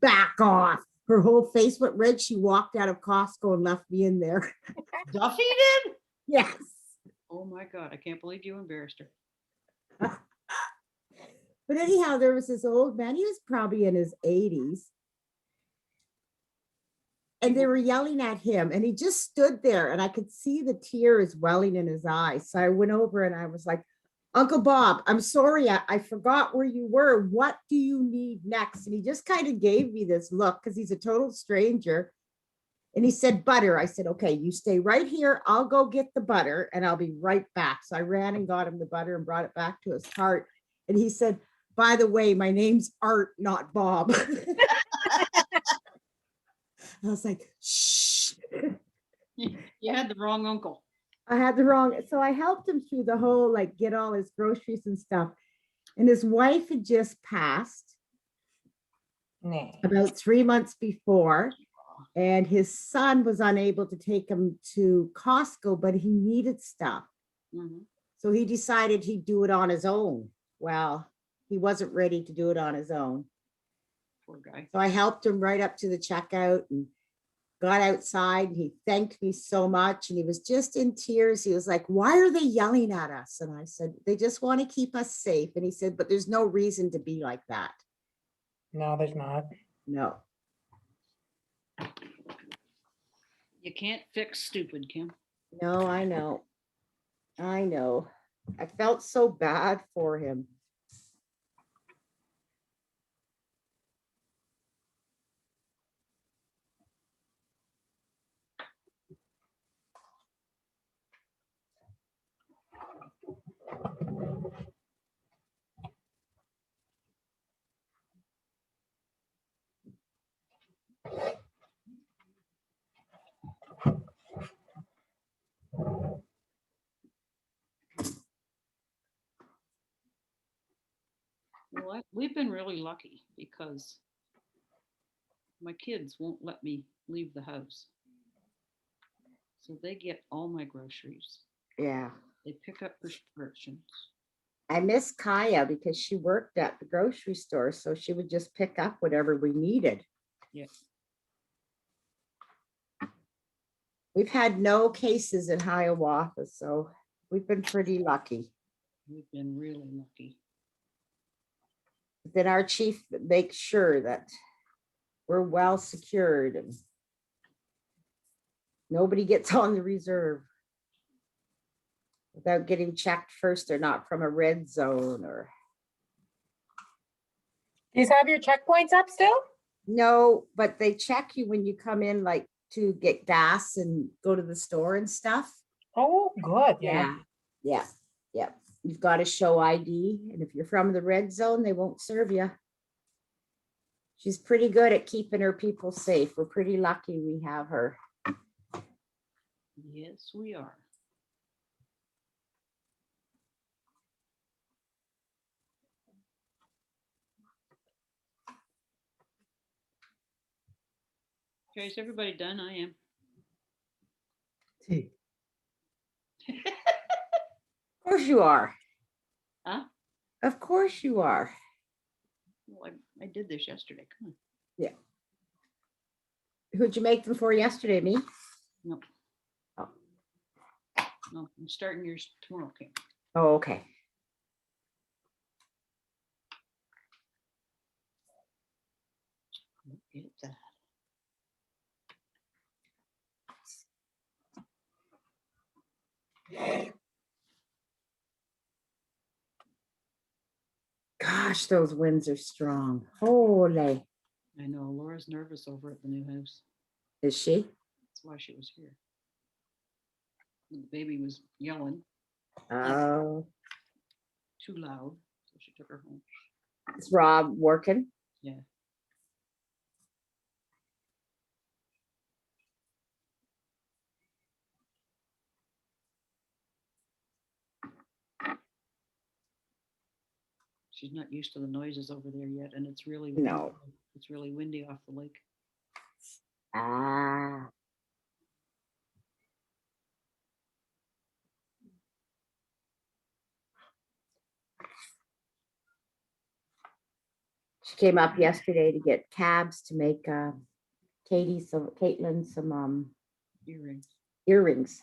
Back off. Her whole face went red. She walked out of Costco and left me in there. Duffy did? Yes. Oh my God, I can't believe you embarrassed her. But anyhow, there was this old man. He was probably in his 80s. And they were yelling at him and he just stood there and I could see the tears welling in his eyes. So I went over and I was like, Uncle Bob, I'm sorry, I forgot where you were. What do you need next? And he just kind of gave me this look because he's a total stranger. And he said, butter. I said, okay, you stay right here. I'll go get the butter and I'll be right back. So I ran and got him the butter and brought it back to his cart. And he said, by the way, my name's Art, not Bob. I was like, shh. You had the wrong uncle. I had the wrong, so I helped him through the whole, like, get all his groceries and stuff. And his wife had just passed about 3 months before. And his son was unable to take him to Costco, but he needed stuff. Mm-hmm. So he decided he'd do it on his own. Well, he wasn't ready to do it on his own. Poor guy. So I helped him right up to the checkout and got outside. And he thanked me so much. And he was just in tears. He was like, why are they yelling at us? And I said, they just want to keep us safe. And he said, but there's no reason to be like that. No, there's not. No. You can't fix stupid, Kim. No, I know. I know. I felt so bad for him. Well, we've been really lucky because my kids won't let me leave the house. So they get all my groceries. Yeah. They pick up prescriptions. I miss Kaya because she worked at the grocery store, so she would just pick up whatever we needed. Yeah. We've had no cases in Hiawatha, so we've been pretty lucky. We've been really lucky. Then our chief makes sure that we're well secured and nobody gets on the reserve without getting checked first. They're not from a red zone or. Do you have your checkpoints up still? No, but they check you when you come in, like to get gas and go to the store and stuff. Oh, good. Yeah. Yeah. Yeah. You've got to show ID. And if you're from the red zone, they won't serve you. She's pretty good at keeping her people safe. We're pretty lucky we have her. Yes, we are. Okay, is everybody done? I am. Of course you are. Huh? Of course you are. Well, I did this yesterday. Come on. Yeah. Who'd you make them for yesterday, me? No. Oh. No, I'm starting yours tomorrow. Okay. Oh, okay. Get that. Gosh, those winds are strong. Holy. I know Laura's nervous over at the new house. Is she? That's why she was here. The baby was yelling Oh, too loud, so she took her home. is Rob working? Yeah. She's not used to the noises over there yet, and it's really windy. No. It's really windy off the lake. Ah. She came up yesterday to get cabs to make Caitlin some Earrings. earrings.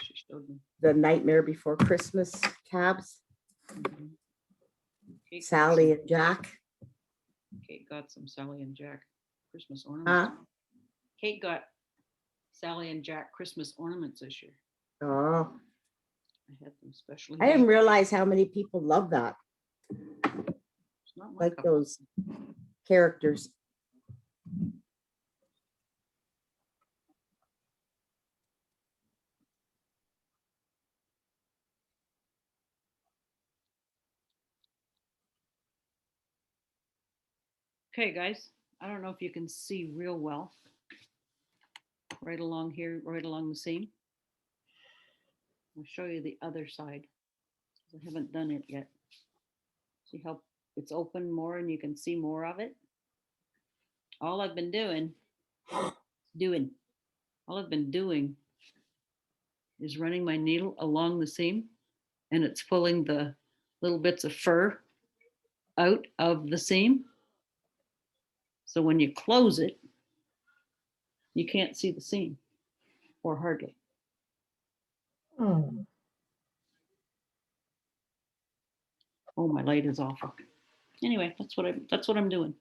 She showed me. The Nightmare Before Christmas cabs. Mhm. Kate got Sally some- and Jack. Kate got some Sally and Jack Christmas ornaments. Huh? Kate got Sally and Jack Christmas ornaments this year. Oh, I had them specially. I didn't made. realize how many people love that. It's not my Like cup of those characters. Okay, guys, I don't know if you can see real well. Right along here, right along the seam. I'll show you the other side. I haven't done it yet. See how it's open more and you can see more of it? All I've been doing is running my needle along the seam, and it's pulling the little bits of fur out of the seam. So when you close it, you can't see the seam, or hardly. Hmm. Oh, my light is awful. Anyway, that's what I'm doing.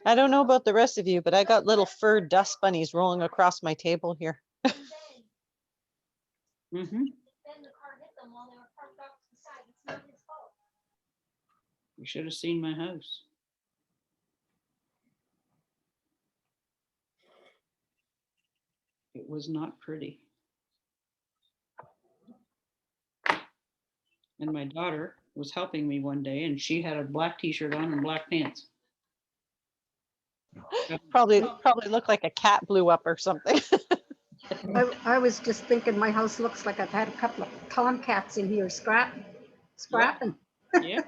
I don't know about the rest of you, but I got little fur dust bunnies rolling across my table here. Mm-hmm. You should have seen my house. It was not pretty. And my daughter was helping me one day and she had a black t-shirt on and black pants. Probably looked like a cat blew up or something. I was just thinking my house looks like I've had a couple of tomcats in here scrapping. Yeah.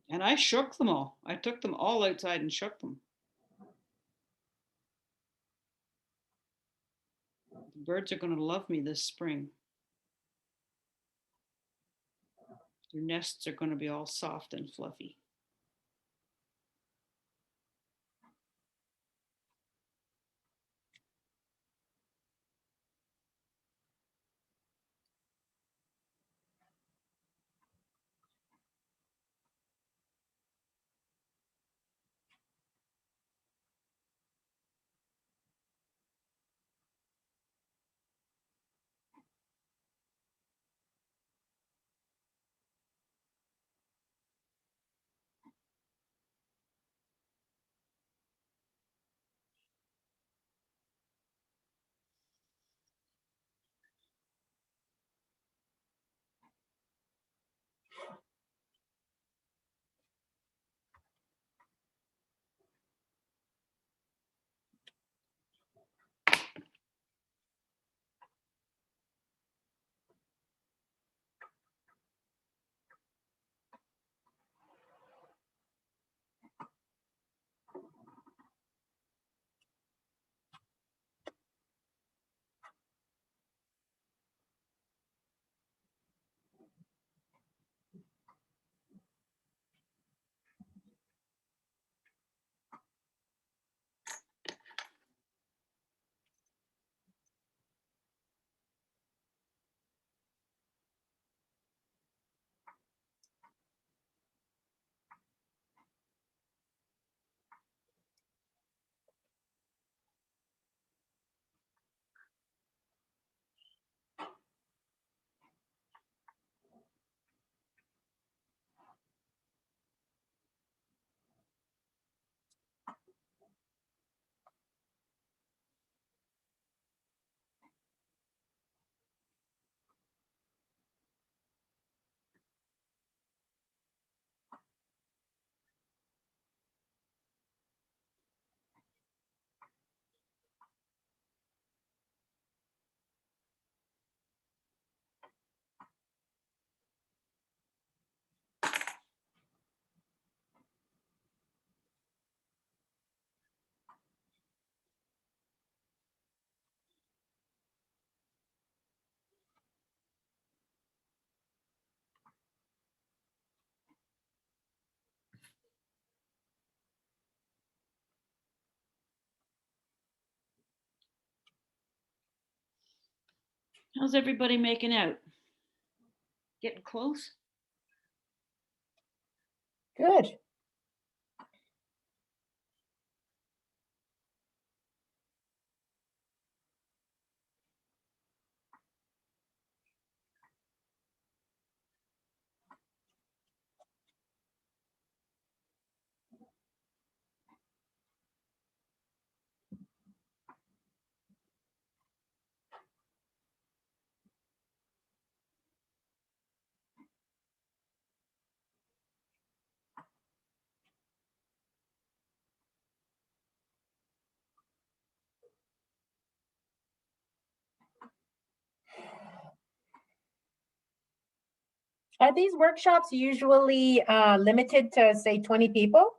And I shook them all. I took them all outside and shook them. The birds are going to love me this spring. Their nests are going to be all soft and fluffy. How's everybody making out? Getting close? Good. Are these workshops usually limited to, say, 20 people?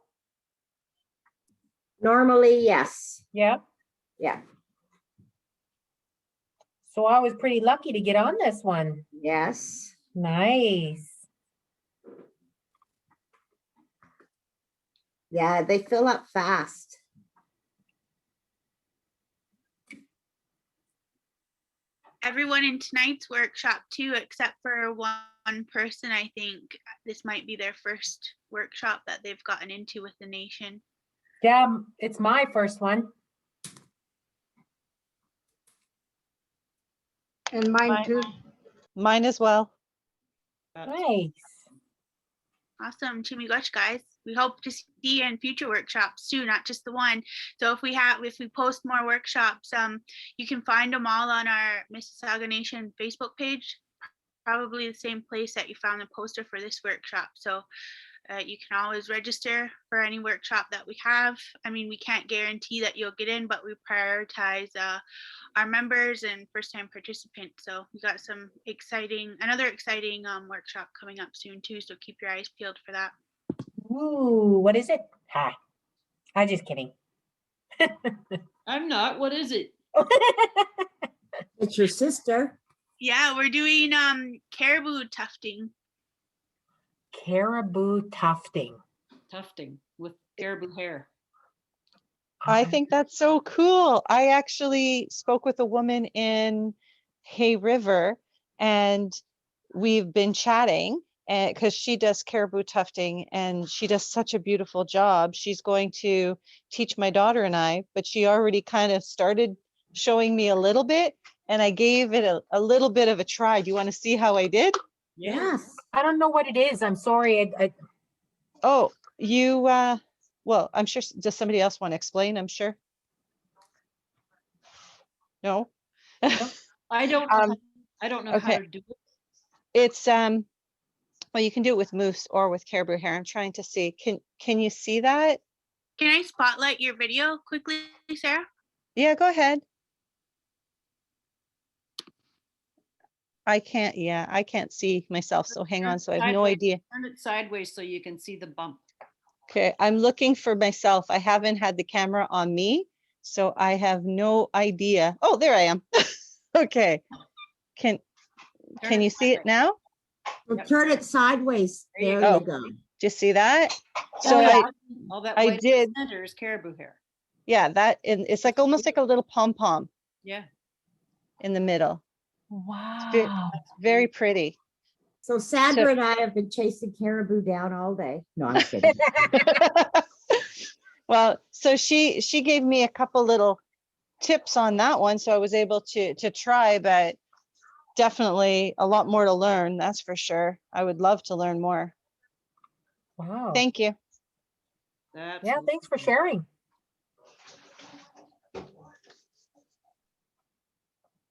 Normally, yes. Yeah. Yeah. So I was pretty lucky to get on this one. Yes. Nice. Yeah, they fill up fast. Everyone in tonight's workshop too, except for one person, I think this might be their first workshop that they've gotten into with the nation. Yeah, it's my first one. And mine too. Mine as well. Nice. Awesome. Chimigoch, guys. We hope to see you in future workshops too, not just the one. So if we post more workshops, you can find them all on our Mississauga Nation Facebook page, probably the same place that you found the poster for this workshop. So you can always register for any workshop that we have. I mean, we can't guarantee that you'll get in, but we prioritize our members and first-time participants. So we got another exciting workshop coming up soon too. So keep your eyes peeled for that. Ooh, what is it? Ha. I'm just kidding. I'm not. What is it? It's your sister. Yeah, we're doing caribou tufting. Caribou tufting. Tufting with caribou hair. I think that's so cool. I actually spoke with a woman in Hay River, and we've been chatting because she does caribou tufting and she does such a beautiful job. She's going to teach my daughter and I, but she already kind of started showing me a little bit, and I gave it a little bit of a try. Do you want to see how I did? Yes. I don't know what it is. I'm sorry. Oh, you, well, I'm sure, does somebody else want to explain? I'm sure. No? I don't know how okay. to do it. It's, well, you can do it with moose or with caribou hair. I'm trying to see, can you see that? Can I spotlight your video quickly, Sarah? Yeah, go ahead. I can't see myself, so hang on. So I have no idea. Turn it sideways so you can see the bump. Okay, I'm looking for myself. I haven't had the camera on me, so I have no idea. Oh, there I am. Okay. Can you see it now? Well, turn it sideways. There go. you go. Do you see that? So yeah. All that I white did. center is caribou hair. Yeah, that, and it's like almost like a little pom-pom Yeah. in the middle. Wow. Very pretty. So Sandra and I have been chasing caribou down all day. No, I'm kidding. Well, so she gave me a couple little tips on that one, so I was able to try, but definitely a lot more to learn, that's for sure. I would love to learn more. Wow. Thank you. Yeah, thanks for sharing.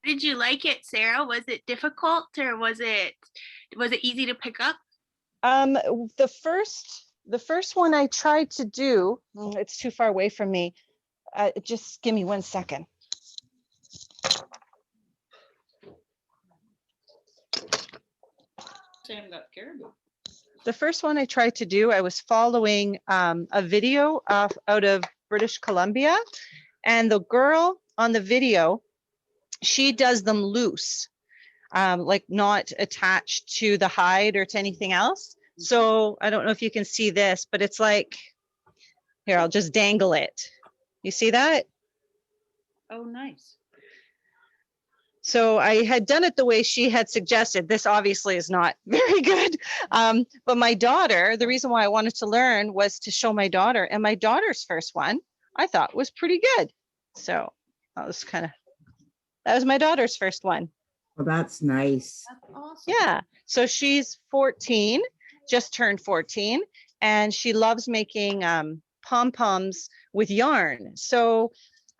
Did you like it, Sarah? Was it difficult or was it easy to pick up? The first one I tried to do, it's too far away from me. Just give me 1 second. Sam got caribou. The first one I tried to do, I was following a video out of British Columbia, and the girl on the video, she does them loose, like not attached to the hide or to anything else. So I don't know if you can see this, but it's like, here, I'll just dangle it. You see that? Oh, nice. So I had done it the way she had suggested. This obviously is not very good. But my daughter, the reason why I wanted to learn was to show my daughter, and my daughter's first one, I thought was pretty good. So that was my daughter's first one. Well, that's nice. That's awesome. Yeah. So she's 14, just turned 14, and she loves making pom-poms with yarn. So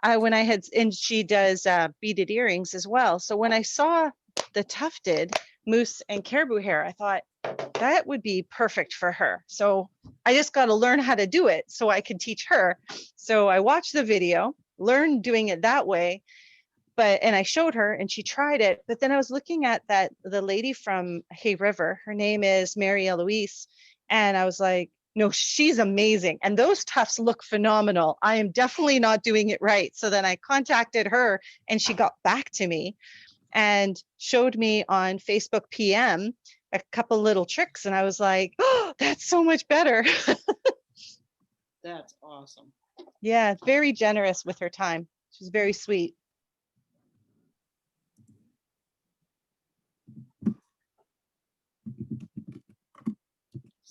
and she does beaded earrings as well. So when I saw the tufted moose and caribou hair, I thought that would be perfect for her. So I just got to learn how to do it so I could teach her. So I watched the video, learned doing it that way, and I showed her and she tried it. But then I was looking at the lady from Hay River, her name is Mary Eloise, and I was like, no, she's amazing. And those tufts look phenomenal. I am definitely not doing it right. So then I contacted her and she got back to me and showed me on Facebook PM a couple little tricks. And I was like, oh, that's so much better. That's awesome. Yeah, very generous with her time. She's very sweet.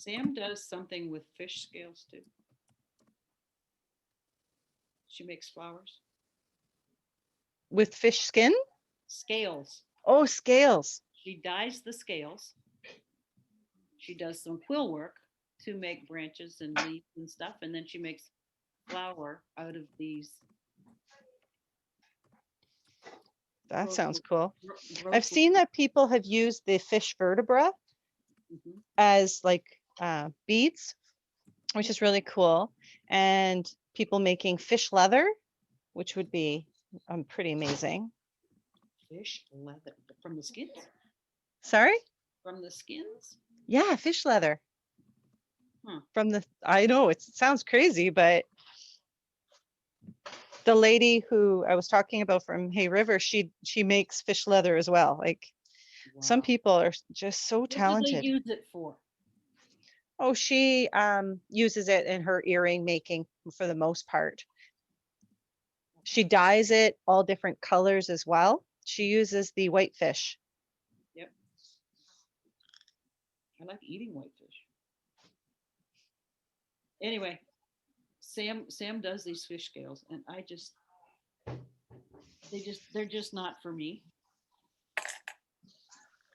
Sam does something with fish scales too. She makes flowers. With fish skin? Scales. Oh, scales. She dyes the scales. She does some quill work to make branches and leaves and stuff, and then she makes flour out of these. That sounds Gross- cool. gro- I've gross- seen that people have used the fish vertebra Mhm. as like beads, which is really cool. And people making fish leather, which would be pretty amazing. Fish leather from the skins. Sorry? From the skins. Yeah, fish leather. Huh. From the, I know it sounds crazy, but the lady who I was talking about from Hay River, she makes fish leather as well. Like some Wow. people are just so What do they talented. use it for? Oh, she uses it in her earring making for the most part. She dyes it all different colors as well. She uses the white fish. Yep. I like eating whitefish. Anyway, Sam does these fish scales, and they're just not for me.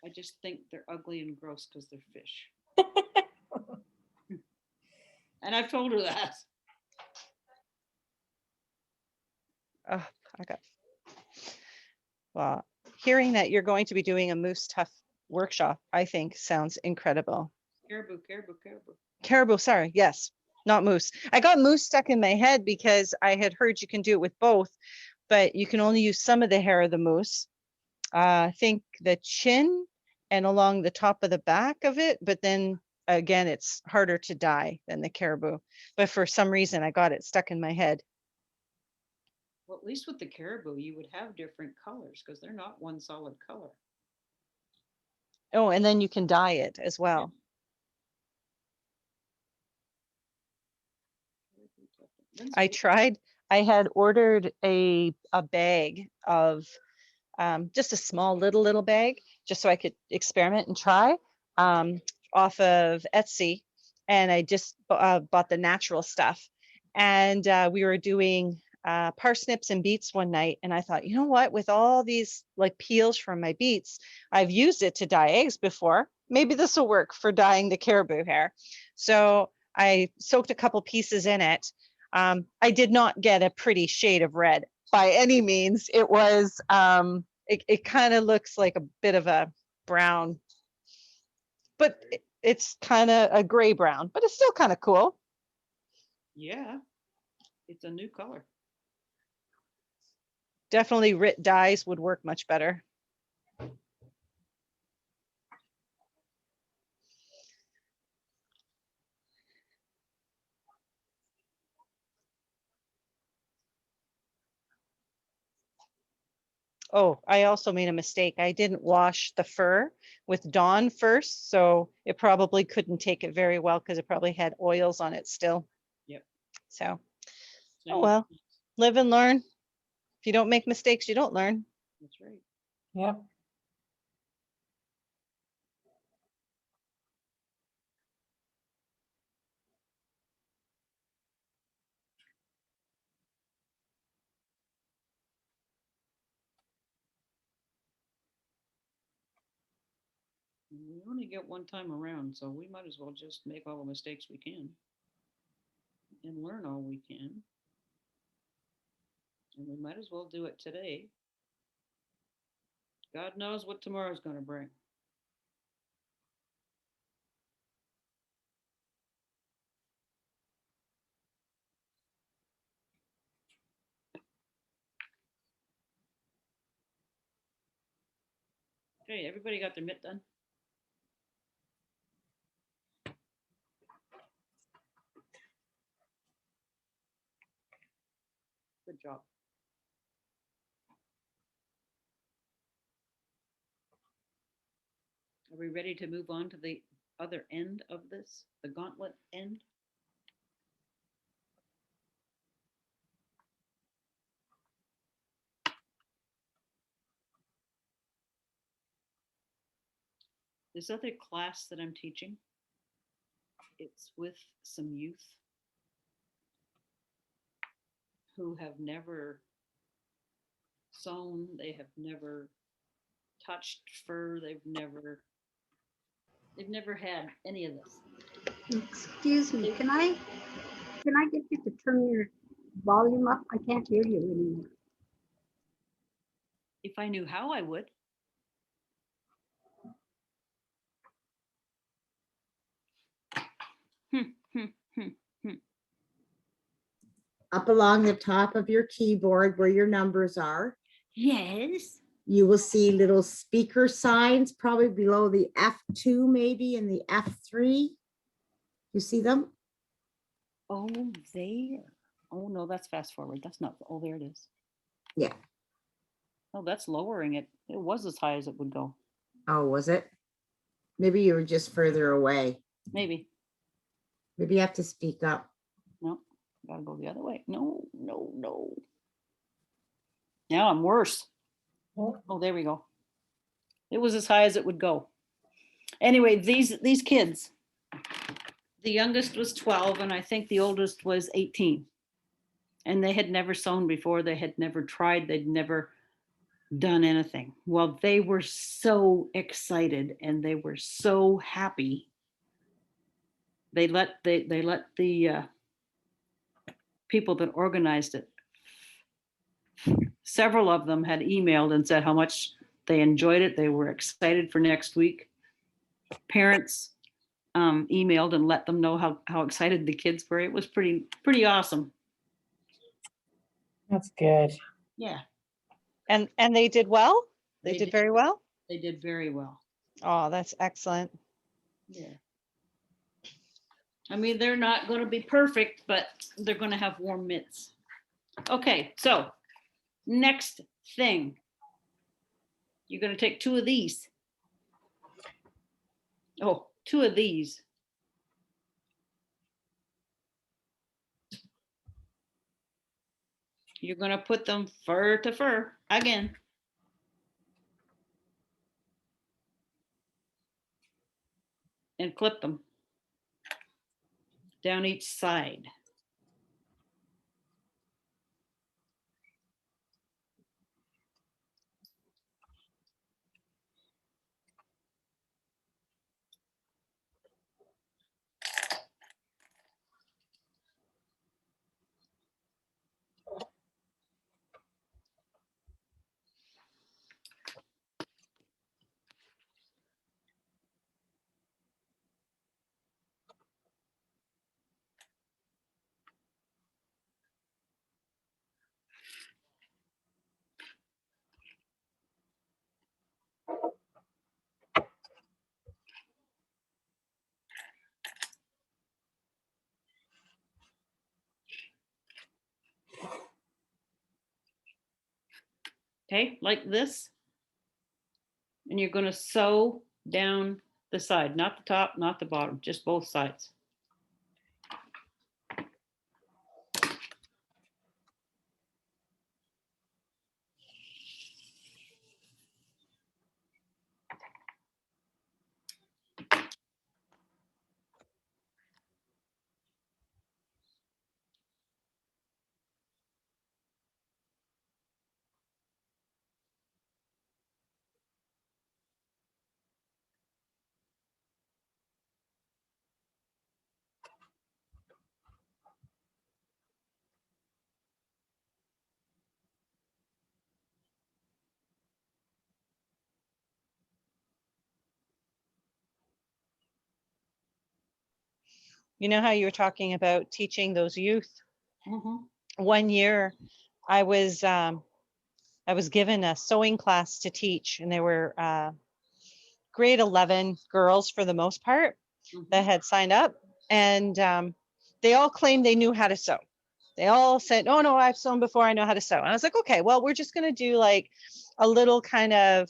I just think they're ugly and gross because they're fish. And I've told her that. Oh, I got. Well, hearing that you're going to be doing a moose tuff workshop, I think sounds incredible. Caribou. Caribou, sorry, yes, not moose. I got moose stuck in my head because I had heard you can do it with both, but you can only use some of the hair of the moose. I think the chin and along the top of the back of it, but then again, it's harder to dye than the caribou. But for some reason, I got it stuck in my head. Well, at least with the caribou, you would have different colors because they're not one solid color. Oh, and then you can dye it as well. I had ordered a bag of just a small little bag, just so I could experiment and try off of Etsy. And I just bought the natural stuff. And we were doing parsnips and beets one night. And I thought, you know what, with all these like peels from my beets, I've used it to dye eggs before. Maybe this will work for dyeing the caribou hair. So I soaked a couple pieces in it. I did not get a pretty shade of red by any means. It was, it kind of looks like a bit of a brown, but it's kind of a gray brown, but it's still kind of cool. Yeah, it's a new color. Definitely RIT dyes would work much better. Oh, I also made a mistake. I didn't wash the fur with Dawn first, so it probably couldn't take it very well because it probably had oils on it still. Yep. So, oh well, live and learn. If you don't make mistakes, you don't learn. That's right. Yep. We only get one time around, so we might as well just make all the mistakes we can and learn all we can. And we might as well do it today. God knows what tomorrow's going to bring. Okay, everybody got their mitt done? Good job. Are we ready to move on to the other end of this, the gauntlet end? This other class that I'm teaching, it's with some youth who have never sewn, they have never touched fur, they've never had any of this. Excuse me, can I get you to turn your volume up? I can't hear you anymore. If I knew how, I would. Up along the top of your keyboard where your numbers are, Yes. you will see little speaker signs probably below the F2 maybe and the F3. You see them? Oh, there. Oh, no, that's fast forward. That's not, oh, there it is. Yeah. Oh, that's lowering it. It was as high as it would go. Oh, was it? Maybe you were just further away. Maybe. Maybe you have to speak up. No, gotta go the other way. No, no, no. Now I'm worse. Oh, there we go. It was as high as it would go. Anyway, these kids, the youngest was 12 and I think the oldest was 18. And they had never sewn before. They had never tried. They'd never done anything. Well, they were so excited and they were so happy. They let the people that organized it, several of them had emailed and said how much they enjoyed it. They were excited for next week. Parents emailed and let them know how excited the kids were. It was pretty awesome. That's good. Yeah. And they did well? They did very well? They did very well. Oh, that's excellent. Yeah. I mean, they're not going to be perfect, but they're going to have warm mitts. Okay, so next thing. You're going to take 2 of these. Oh, 2 of these. You're going to put them fur to fur again. And clip them down each side. Okay, like this. And you're going to sew down the side, not the top, not the bottom, just both sides. You know how you were talking about teaching those youth? Mm-hmm. One year I was given a sewing class to teach, and they were grade 11 girls for the most part that had signed up, and they all claimed they knew how to sew. They all said, oh no, I've sewn before, I know how to sew. And I was like, okay, well, we're just going to do like a little kind of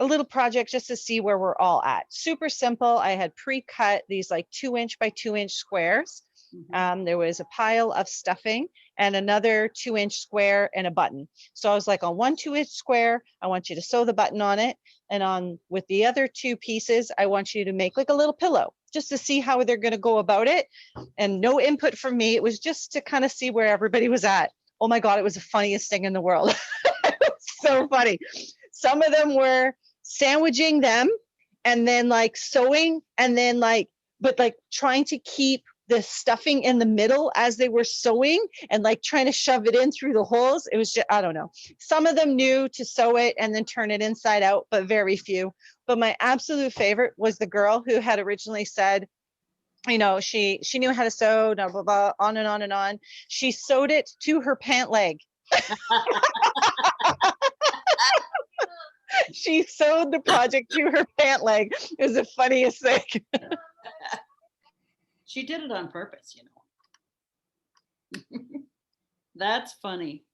a little project just to see where we're all at. Super simple. I had pre-cut these like 2-inch by 2-inch squares, There was a pile of stuffing and another 2-inch square and a button. So I was like, on one 2-inch square, I want you to sew the button on it. And on with the other 2 pieces, I want you to make like a little pillow just to see how they're going to go about it. And no input from me. It was just to kind of see where everybody was at. Oh my God, it was the funniest thing in the world. It was so funny. Some of them were sandwiching them and then like sewing and then like, but like trying to keep the stuffing in the middle as they were sewing and like trying to shove it in through the holes. It was just, I don't know. Some of them knew to sew it and then turn it inside out, but very few. But my absolute favorite was the girl who had originally said, you know, she knew how to sew, blah, blah, blah, on and on and on. She sewed it to her pant leg. She sewed the project to her pant leg. It was the funniest thing. She did it on purpose, you know. That's funny.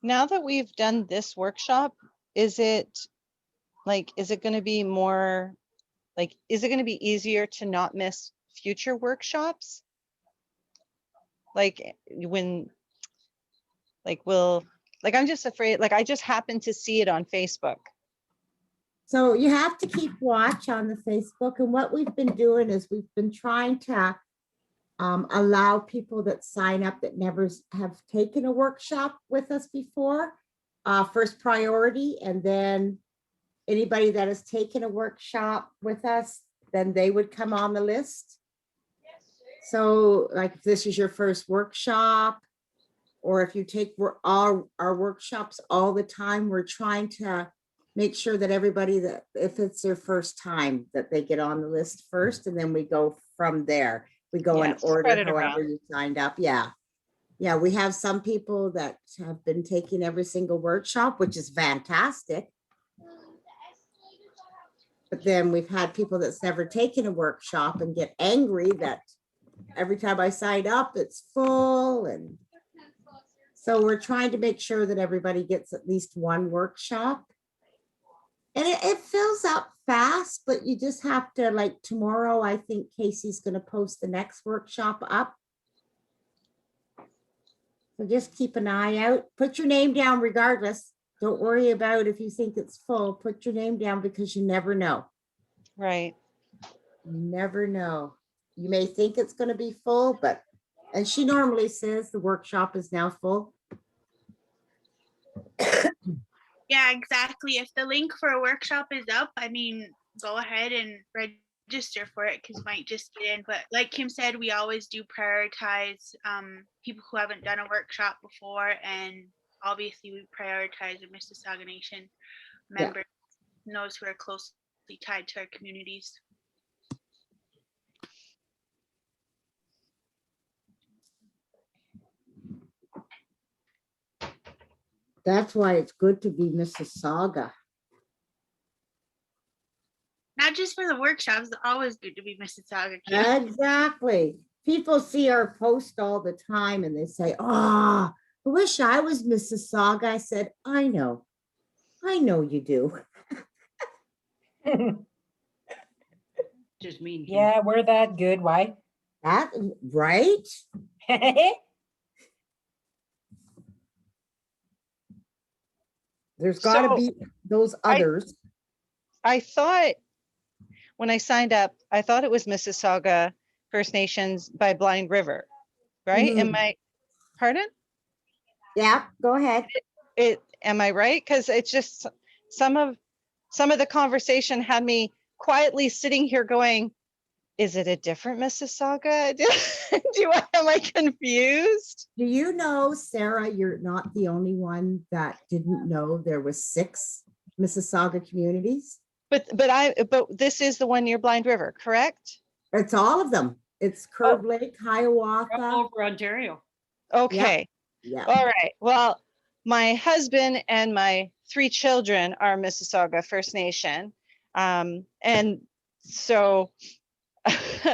Now that we've done this workshop, is it going to be more like, is it going to be easier to not miss future workshops? Like when, I'm just afraid, like I just happened to see it on Facebook. So you have to keep watch on the Facebook. And what we've been doing is we've been trying to allow people that sign up that never have taken a workshop with us before, first priority. And then anybody that has taken a workshop with us, then they would come on the list. So like if this is your first workshop, or if you take our workshops all the time, we're trying to make sure that everybody that if it's their first time that they get on the list first, and then we go from there. We go in order, however you signed up. Yeah. Yeah, we have some people that have been taking every single workshop, which is fantastic. But then we've had people that's never taken a workshop and get angry that every time I sign up, it's full. And so we're trying to make sure that everybody gets at least one workshop. And it fills up fast, but you just have to, like tomorrow, I think Casey's going to post the next workshop up. So just keep an eye out. Put your name down regardless. Don't worry about if you think it's full. Put your name down because you never know. Right. You never know. You may think it's going to be full, but, and she normally says the workshop is now full. Yeah, exactly. If the link for a workshop is up, I mean, go ahead and register for it because you might just get in. But like Kim said, we always do prioritize people who haven't done a workshop before. And obviously we prioritize the Mississauga Nation members, and those who are closely tied to our communities. That's why it's good to be Mississauga. Not just for the workshops, it's always good to be Mississauga. Exactly. people see our post all the time and they say, oh, I wish I was Mississauga. I said, I know you do. Just mean. Yeah, we're that good. Why? That right? There's got to So be those others. I thought when I signed up, I thought it was Mississauga First Nations by Blind River, right? Am I, pardon? Yeah, go ahead. Am I right? Because it's just some of the conversation had me quietly sitting here going, is it a different Mississauga? Am I confused? Do you know, Sarah, you're not the only one that didn't know there was 6 Mississauga communities. But this is the one near Blind River, correct? It's all of them. It's Curve Lake, Hiawatha. Over Ontario. Okay. Yeah. All right. Well, my husband and my 3 children are Mississauga First Nation. And so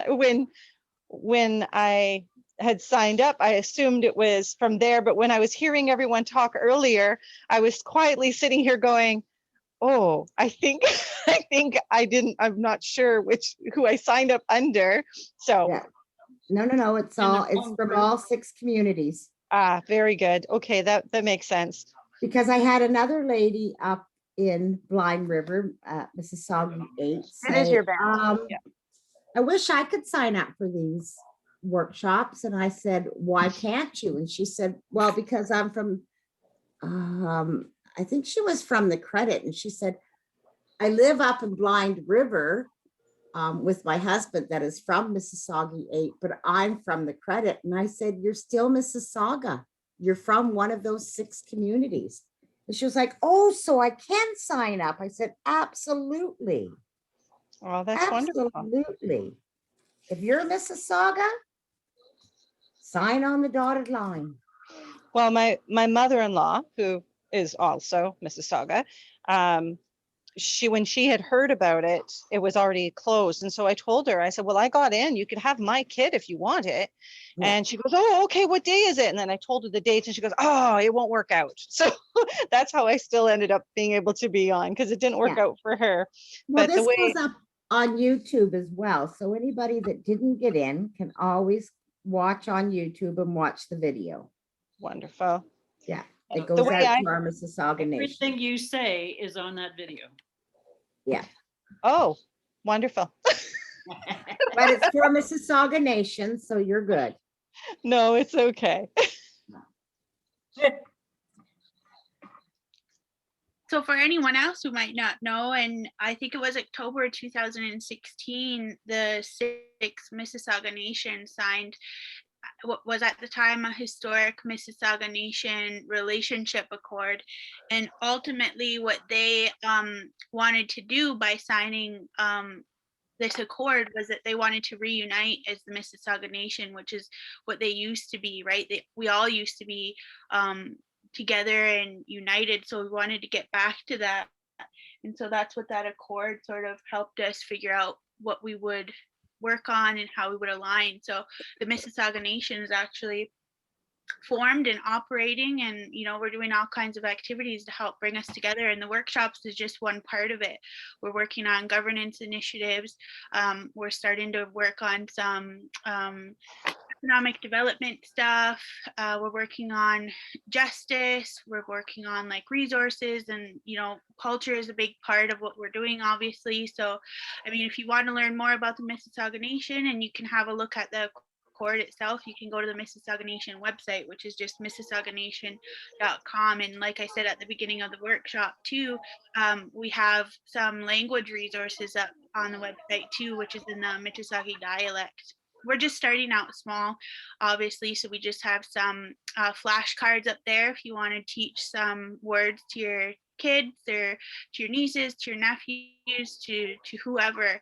when I had signed up, I assumed it was from there. But when I was hearing everyone talk earlier, I was quietly sitting here going, oh, I think I'm not sure who I signed up under. So yeah. No. It's from all 6 communities. Ah, very good. Okay, that makes sense. Because I had another lady up in Blind River, Mississauga 8. It is your band. Yeah. I wish I could sign up for these workshops. And I said, why can't you? And she said, well, because I'm from, I think she was from the Credit. And she said, I live up in Blind River with my husband that is from Mississauga 8, but I'm from the Credit. And I said, you're still Mississauga. You're from one of those 6 communities. And she was like, oh, so I can sign up. I said, absolutely. Oh, that's wonderful. Absolutely. If you're Mississauga, sign on the dotted line. Well, my mother-in-law, who is also Mississauga, when she had heard about it, it was already closed. And so I told her, I said, well, I got in, you could have my kid if you want it. Yeah. And she goes, oh, okay, what day is it? And then I told her the dates and she goes, oh, it won't work out. So that's how I still ended up being able to be on, because it didn't work out for her. Well, but this goes up on YouTube as well. So anybody that didn't get in can always watch on YouTube and watch the video. Wonderful. Yeah. It goes out to our Mississauga Nation. Everything you say is on that video. Yeah. Oh, wonderful. But it's for Mississauga Nation, so you're good. No, it's okay. So for anyone else who might not know, and I think it was October 2016, the 6 Mississauga Nation signed what was at the time a historic Mississauga Nation relationship accord. And ultimately what they wanted to do by signing this accord was that they wanted to reunite as the Mississauga Nation, which is what they used to be, right? We all used to be together and united. So we wanted to get back to that. And so that's what that accord sort of helped us figure out what we would work on and how we would align. So the Mississauga Nation is actually formed and operating, and we're doing all kinds of activities to help bring us together, and the workshops is just one part of it. We're working on governance initiatives. We're starting to work on some economic development stuff. We're working on justice. We're working on like resources, and culture is a big part of what we're doing, obviously. So I mean, if you want to learn more about the Mississauga Nation and you can have a look at the accord itself, you can go to the Mississauga Nation website, which is just mississauganation.com. And like I said at the beginning of the workshop too, we have some language resources up on the website too, which is in the Mississauga dialect. We're just starting out small, obviously, so we just have some flashcards up there if you want to teach some words to your kids or to your nieces, to your nephews, to whoever,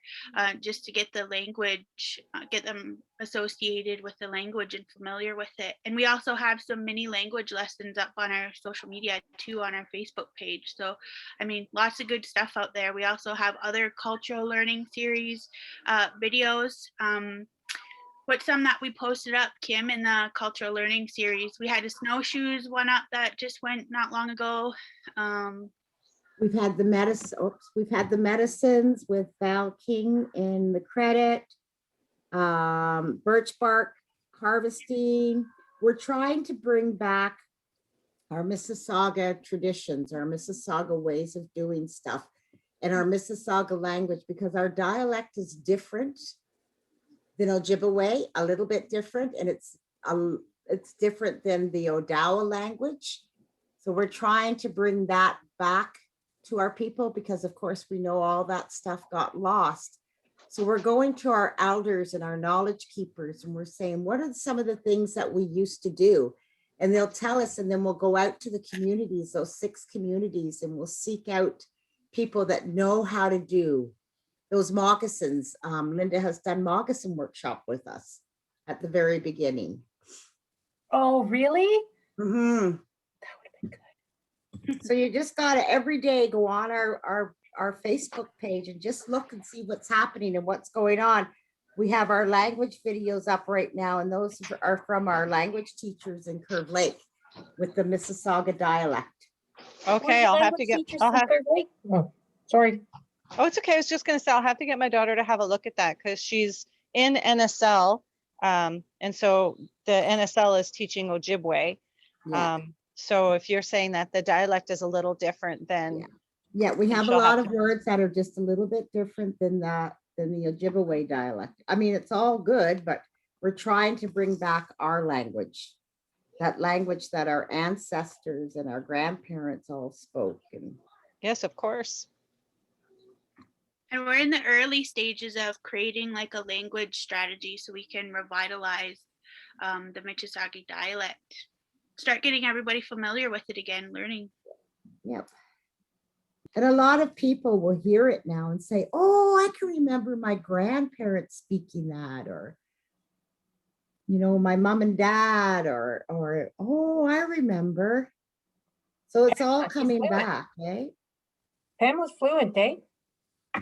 just to get the language, get them associated with the language and familiar with it. And we also have some mini language lessons up on our social media too, on our Facebook page. So I mean, lots of good stuff out there. We also have other cultural learning series videos. What's some that we posted up, Kim, in the cultural learning series? We had a snowshoes one up that just went not long ago. We've had the medicines with Val King in the credit. Birchbark Harvesting. We're trying to bring back our Mississauga traditions, our Mississauga ways of doing stuff, and our Mississauga language, because our dialect is different than Ojibwe, a little bit different, and it's different than the Odawa language. So we're trying to bring that back to our people, because of course we know all that stuff got lost. So we're going to our elders and our knowledge keepers, and we're saying, what are some of the things that we used to do? And they'll tell us, and then we'll go out to the communities, those 6 communities, and we'll seek out people that know how to do those moccasins. Linda has done moccasin workshop with us at the very beginning. Oh, really? Mm-hmm. That would have been good. So you just gotta every day go on our Facebook page and just look and see what's happening and what's going on. We have our language videos up right now, and those are from our language teachers in Curve Lake with the Mississauga dialect. Okay, I'll have to get, Oh, sorry. oh, it's okay. I was just gonna say, I'll have to get my daughter to have a look at that, because she's in NSL. And so the NSL is teaching Ojibwe. Yeah. So if you're saying that the dialect is a little different, then Yeah, we have a she'll lot have of words that are just a little bit different than the Ojibwe dialect. I mean, it's all good, but we're trying to bring back our language, that language that our ancestors and our grandparents all spoke. And yes, of course. And we're in the early stages of creating like a language strategy so we can revitalize the Mississauga dialect. Start getting everybody familiar with it again, learning. yep. And a lot of people will hear it now and say, oh, I can remember my grandparents speaking that, or, you know, my mom and dad, or, oh, I remember. So it's all She's coming fluent. back, right? Pam was fluent, eh?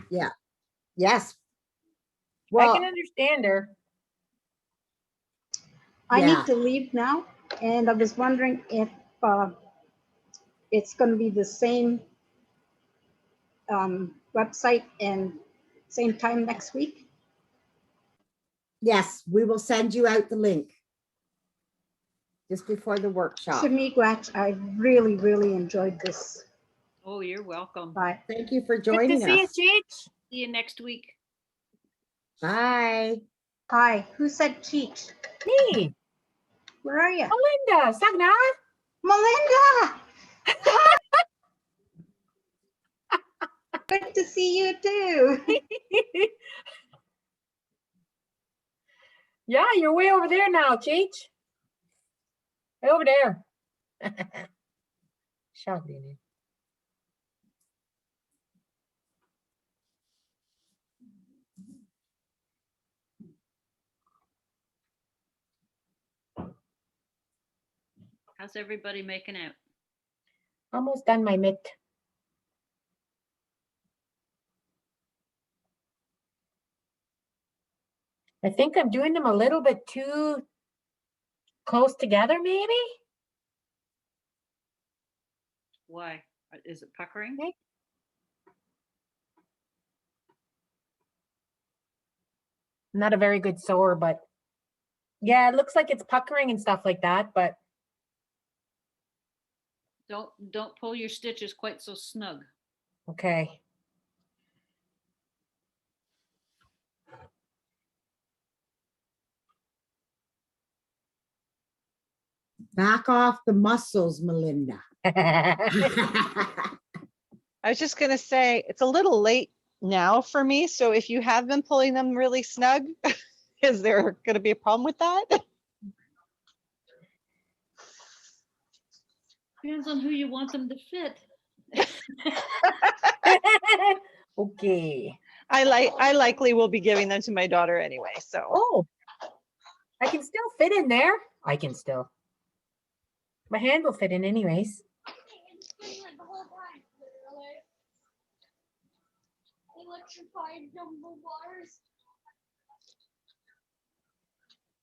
Yeah. Yes. I Well, can understand her. I yeah. need to leave now, and I was wondering if it's going to be the same website and same time next week. Yes, we will send you out the link just before the workshop. Miigwech, I really, really enjoyed this. Oh, you're welcome. Bye. Thank you for Good to joining see you, us. Cheech. See you next week. Bye. Hi, who said Cheech? Me, Where are you? Melinda, Sagna. Melinda! Good to see you too. Yeah, you're way over there now, Cheech. Way over there. Shocking. How's everybody making out? Almost done my mitt. I think I'm doing them a little bit too close together, maybe. Why? Is it puckering? Okay. I'm not a very good sewer, but yeah, it looks like it's puckering and stuff like that, but Don't pull your stitches quite so snug. okay. Back off the muscles, Melinda. I was just gonna say, it's a little late now for me, so if you have been pulling them really snug, is there gonna be a problem with that? Depends on who you want them to fit. Okay. I likely will be giving them to my daughter anyway, so. Oh, I can still fit in there. I can still. My hand will fit in anyways.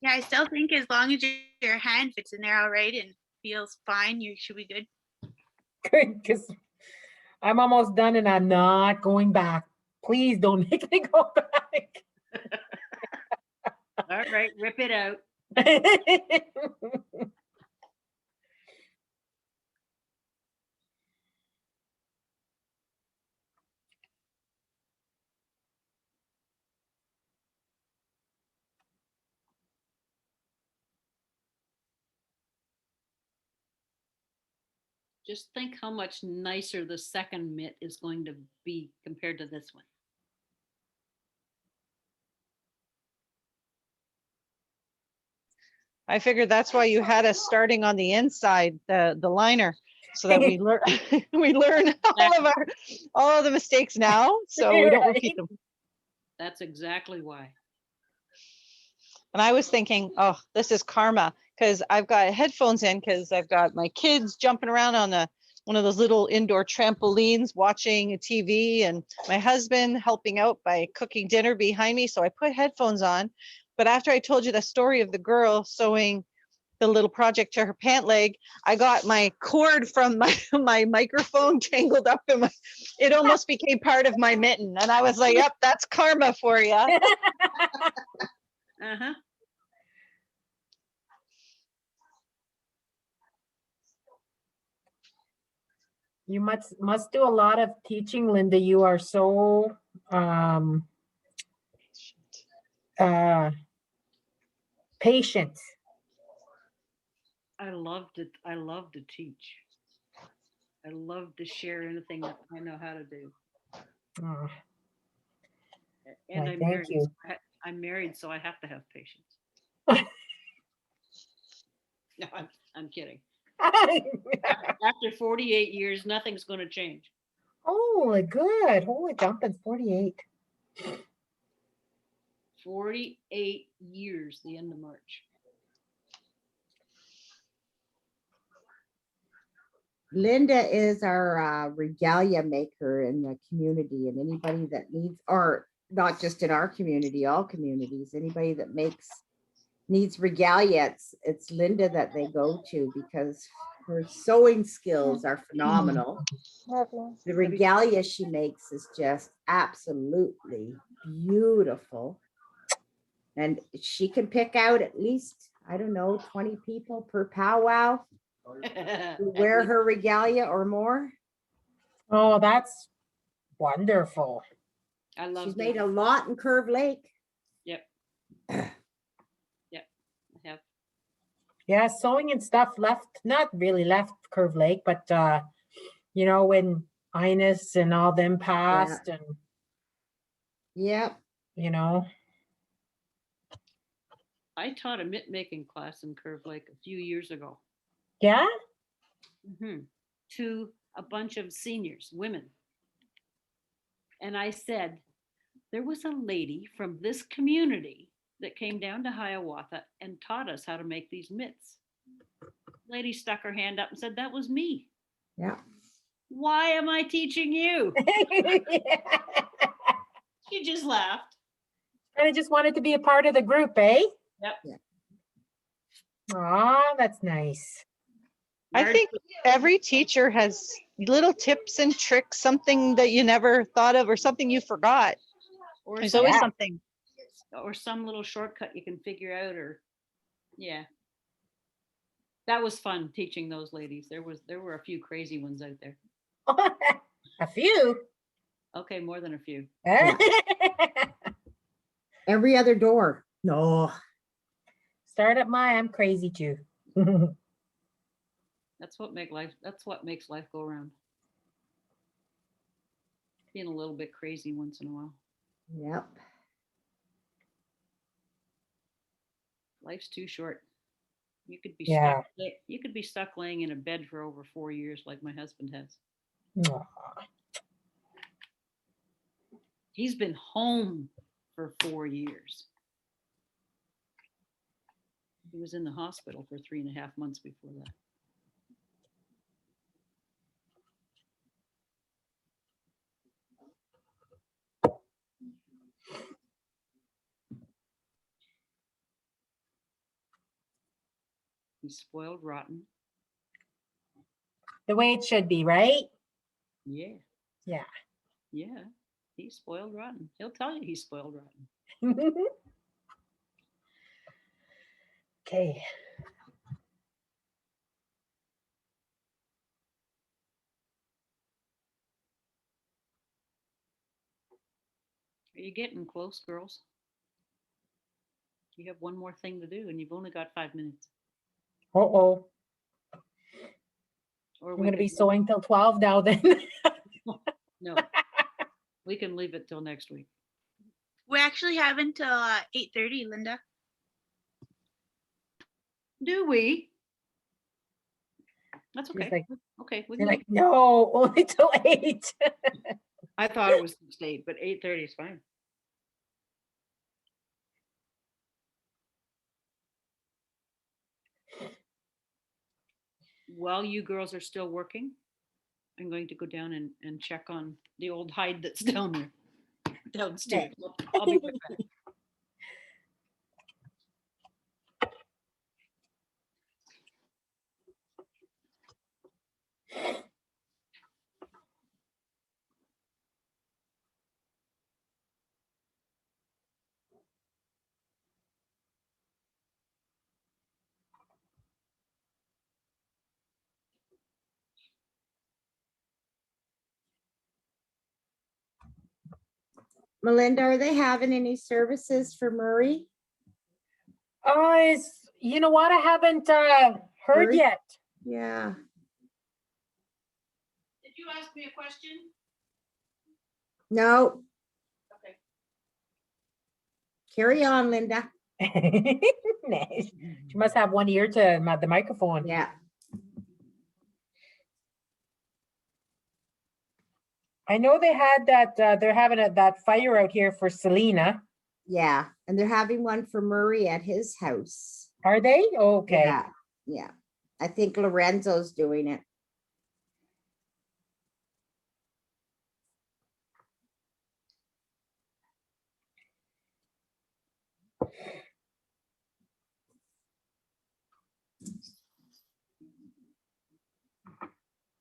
Yeah, I still think as long as your hand fits in there all right and feels fine, you should be good. Good, because I'm almost done and I'm not going back. Please don't make me go back. All right, rip it out. Just think how much nicer the second mitt is going to be compared to this one. I figured that's why you had us starting on the inside, the liner, so that we learn we learn all of the mistakes now, so we don't repeat them. That's exactly why. And I was thinking, oh, this is karma, because I've got headphones in because I've got my kids jumping around on one of those little indoor trampolines watching TV, and my husband helping out by cooking dinner behind me. So I put headphones on. But after I told you the story of the girl sewing the little project to her pant leg, I got my cord from my microphone tangled up in it almost became part of my mitten. And I was like, yep, that's karma for you. Uh-huh. You must do a lot of teaching, Linda. You are so patient. I love to teach. I love to share anything that I know how to do. Oh, And why, I'm thank married. you. I'm married, so I have to have patience. No, I'm kidding. After 48 years, nothing's going to change. Oh, good. Holy jumping, 48. 48 years, the end of March. Linda is our regalia maker in the community, and anybody that needs, or not just in our community, all communities, anybody that needs regalia, it's Linda that they go to because her sewing skills are phenomenal. The regalia she makes is just absolutely beautiful. And she can pick out at least, I don't know, 20 people per powwow who wear her regalia or more. Oh, that's wonderful. I love She's made a lot in Curve Lake. Yep. Yep. I have. Yeah, sewing and stuff left, not really left Curve Lake, but you know, when Ines and all them passed, and yep, you know. I taught a mitt making class in Curve Lake a few years ago. Yeah. To a bunch of seniors, women. And I said, there was a lady from this community that came down to Hiawatha and taught us how to make these mitts. Lady stuck her hand up and said, that was me. Yeah. Why am I teaching you? She just laughed. And I just wanted to be a part of the group, eh? Yep. Yeah. Oh, that's nice. I think every teacher has little tips and tricks, something that you never thought of or something you forgot. Or there's always Yeah. something. Or some little shortcut you can figure out, or yeah. That was fun teaching those ladies. There were a few crazy ones out there. A few. Okay, more than a few. Every other door. No. Start at I'm crazy too. That's what makes life go around. Being a little bit crazy once in a while. Yep. Life's too short. You could be Yeah. stuck. You could be stuck laying in a bed for over 4 years, like my husband has. Aw. He's been home for 4 years. He was in the hospital for 3.5 months before that. He's spoiled rotten. The way it should be, right? Yeah. Yeah. Yeah. He's spoiled rotten. He'll tell you he's spoiled rotten. Okay. Are you getting close, girls? You have one more thing to do and you've only got 5 minutes. Uh-oh. Or I'm we going to be could- sewing till 12 now then. No. We can leave it till next week. We actually have until 8:30, Linda. Do we? That's She's okay. like, Okay. We you're can like, no, only till 8. I thought it was 6 to 8, but 8:30 is fine. While you girls are still working, I'm going to go down and check on the old hide that's down there, downstairs. I'll be right back. Melinda, are they having any services for Murray? You know what? I haven't heard Murray? yet. Yeah. Did you ask me a question? No. Okay. Carry on, Linda. Nice. She must have one ear to the microphone. Yeah. I know they had that, they're having that fire out here for Selena. Yeah. And they're having one for Murray at his house. Are they? Okay. Yeah. Yeah. I think Lorenzo's doing it.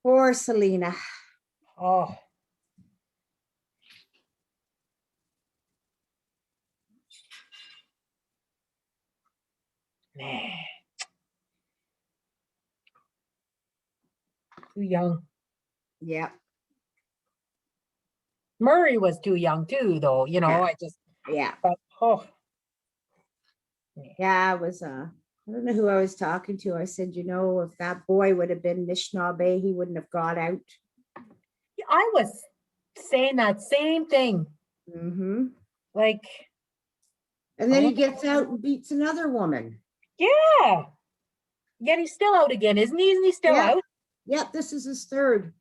Poor Selena. Oh. Nah. Too young. Yeah. Murray was too young too, though. You know, Yeah. I just, Yeah. but, oh. Yeah, I was I don't know who I was talking to. I said, you know, if that boy would have been Nishnawbe, he wouldn't have got out. I was saying that same thing. Mm-hmm. Like, And then he gets out and beats another woman. yeah. Yet he's still out again, isn't he? Isn't he still Yeah. out? Yep, this is his third.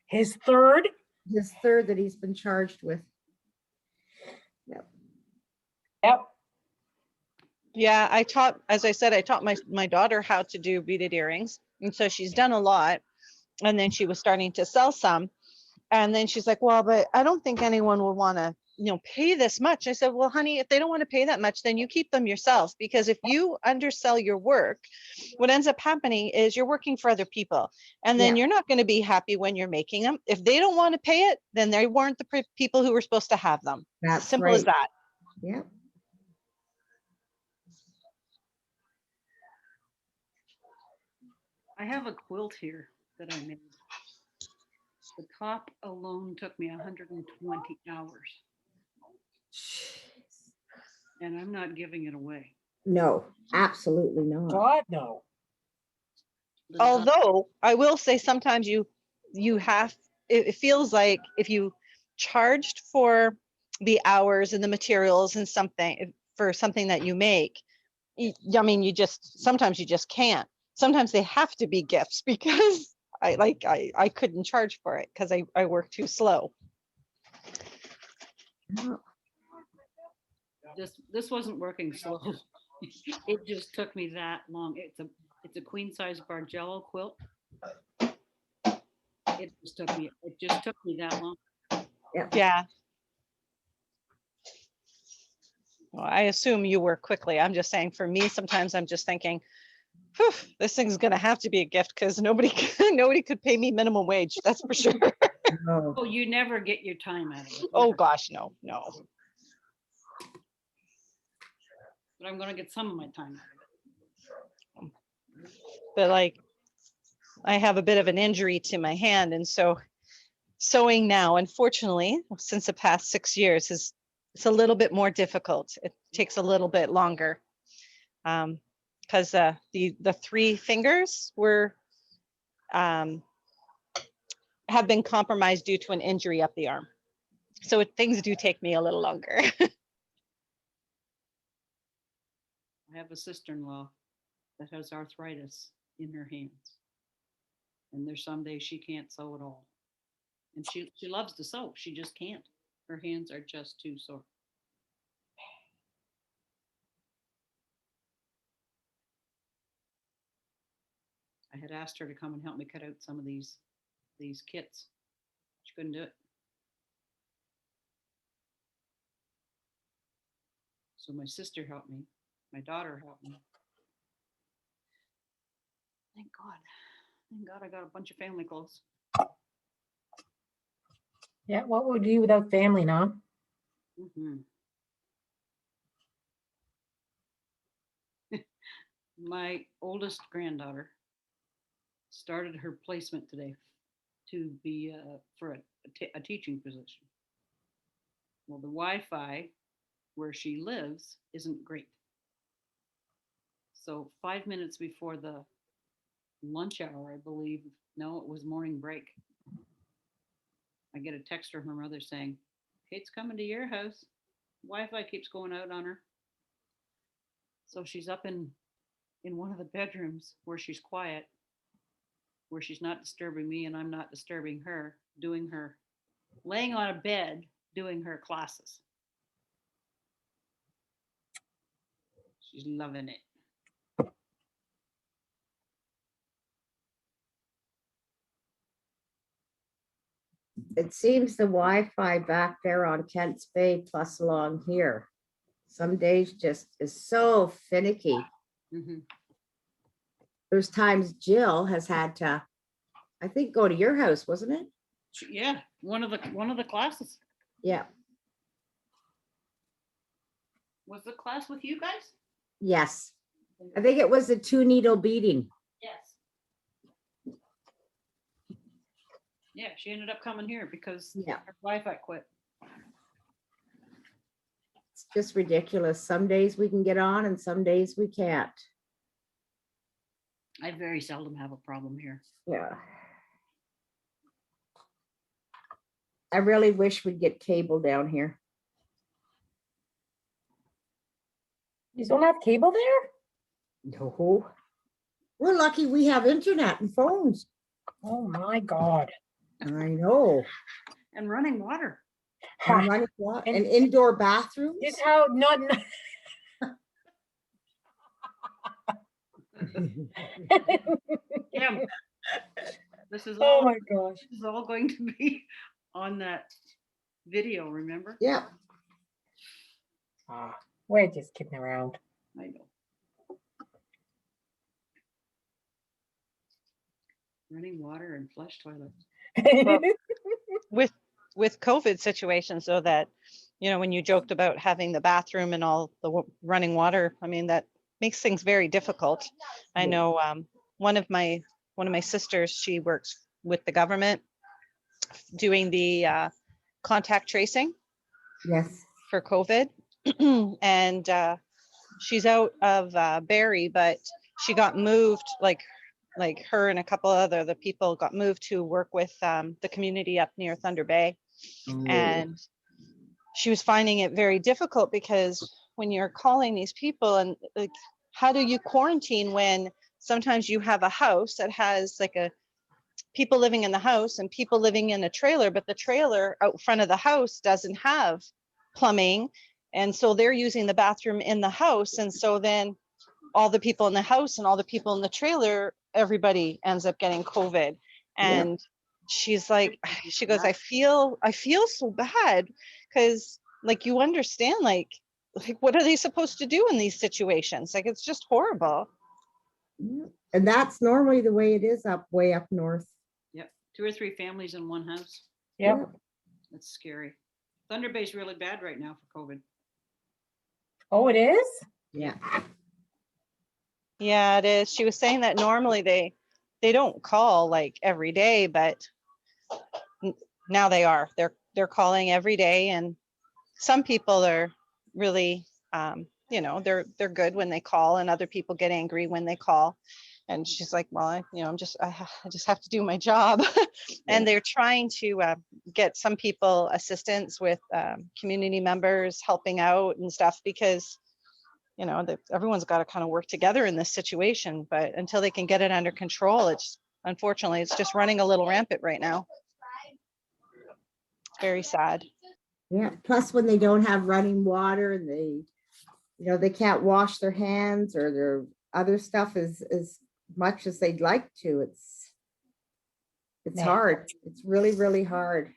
His third? His third that he's been charged with. Yep. Yep. Yeah, as I said, I taught my daughter how to do beaded earrings. And so she's done a lot. And then she was starting to sell some. And then she's like, well, but I don't think anyone would want to, pay this much. I said, well, honey, if they don't want to pay that much, then you keep them yourself. Because if you undersell your work, what ends up happening is you're working for other people. And then Yeah. you're not going to be happy when you're making them. If they don't want to pay it, then they weren't the people who were supposed to have them. That's Simple as right. that. Yep. I have a quilt here that I made. The top alone took me 120 hours. And I'm not giving it away. No, absolutely not. God, no. The top- Although I will say sometimes you have, it feels like if you charged for the hours and the materials and something for something that you make, sometimes you just can't. Sometimes they have to be gifts because I couldn't charge for it because I work too slow. This wasn't working slow. It just took me that long. It's a queen size Bargello quilt. It just took me that long. Yeah. Well, I assume you work quickly. I'm just saying for me, sometimes I'm just thinking, Whew, this thing's gonna have to be a gift because nobody nobody could pay me minimum wage. That's for sure. No. Oh, you never get your time out of it. Oh never. gosh, no, no. But I'm gonna get some of my time out of it. But like, I have a bit of an injury to my hand, and so sewing now, unfortunately, since the past 6 years, is it's a little bit more difficult. It takes a little bit longer because the 3 fingers were have been compromised due to an injury up the arm. So things do take me a little longer. I have a sister-in-law that has arthritis in her hands. And there's some days she can't sew at all. And she loves to sew. She just can't. Her hands are just too sore. I had asked her to come and help me cut out some of these kits. She couldn't do it. So my sister helped me. My daughter helped me. Thank God. Thank God I got a bunch of family clothes. Yeah, what would we do without family now? Mm-hmm. My oldest granddaughter started her placement today to be for a teaching position. Well, the Wi-Fi where she lives isn't great. So 5 minutes before the lunch hour, I believe, no, it was morning break, I get a text from her mother saying, Kate's coming to your house. Wi-Fi keeps going out on her. So she's up in one of the bedrooms where she's quiet, where she's not disturbing me and I'm not disturbing her, laying on a bed, doing her classes. She's loving it. It seems the Wi-Fi back there on Kent's Bay plus along here, some days just is so finicky. Mm-hmm. There's times Jill has had to, I think, go to your house, wasn't it? Yeah, one of the classes. Yeah. Was the class with you guys? Yes. I think it was the 2-needle beading. Yes. Yeah, she ended up coming here because Yeah. her Wi-Fi quit. It's just ridiculous. Some days we can get on and some days we can't. I very seldom have a problem here. Yeah. I really wish we'd get cable down here. You don't have cable there? No. We're lucky we have internet and phones. Oh my God. I know. And running water. And indoor bathrooms. This how not. Yeah. This is Oh all. my gosh. This is all going to be on that video. Remember? Yeah. We're just kidding around. I know. Running water and flush toilets. Well, with COVID situations, though, that, you know, when you joked about having the bathroom and all the running water, I mean, that makes things very difficult. I know one of my sisters, she works with the government doing the contact tracing. Yes. For COVID. And she's out of Barrie, but she got moved, like her and a couple other people got moved to work with the community up near Thunder Bay. And she was finding it very difficult because when you're calling these people and like, how do you quarantine when sometimes you have a house that has like people living in the house and people living in a trailer, but the trailer out front of the house doesn't have plumbing. And so they're using the bathroom in the house. And so then all the people in the house and all the people in the trailer, everybody ends up getting COVID. And she's like, she goes, I feel so bad because like, you understand, like what are they supposed to do in these situations? Like, it's just horrible. And that's normally the way it is up way up north. Yep, 2 or 3 families in one house. Yep. That's scary. Thunder Bay's really bad right now for COVID. Oh, it is? Yeah. Yeah, it is. She was saying that normally they don't call like every day, but now they are. They're calling every day, and some people are really they're good when they call, and other people get angry when they call. And she's like, well, I just have to do my job. And they're trying to get some people assistance with community members helping out and stuff, because everyone's got to kind of work together in this situation. But until they can get it under control, unfortunately it's just running a little rampant right now. It's very sad. Yeah. Plus, when they don't have running water and they can't wash their hands or their other stuff as much as they'd like to, it's Yeah. hard. It's really, really hard.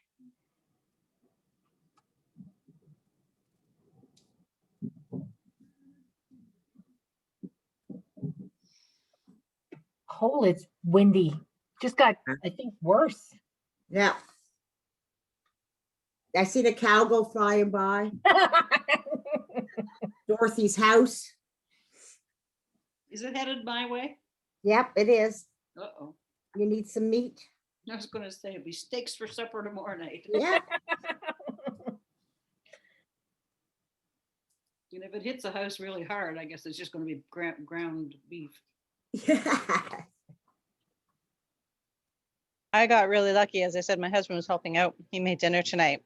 Oh, it's windy. Just got, I think, worse. Yeah. I see the cow go flying by. Dorothy's house. Is it headed my way? Yep, it is. Uh-oh. You need some meat. I was going to say it'll be steaks for supper tomorrow night. Yeah. And if it hits the house really hard, I guess it's just going to be ground beef. I got really lucky. As I said, my husband was helping out. He made dinner tonight,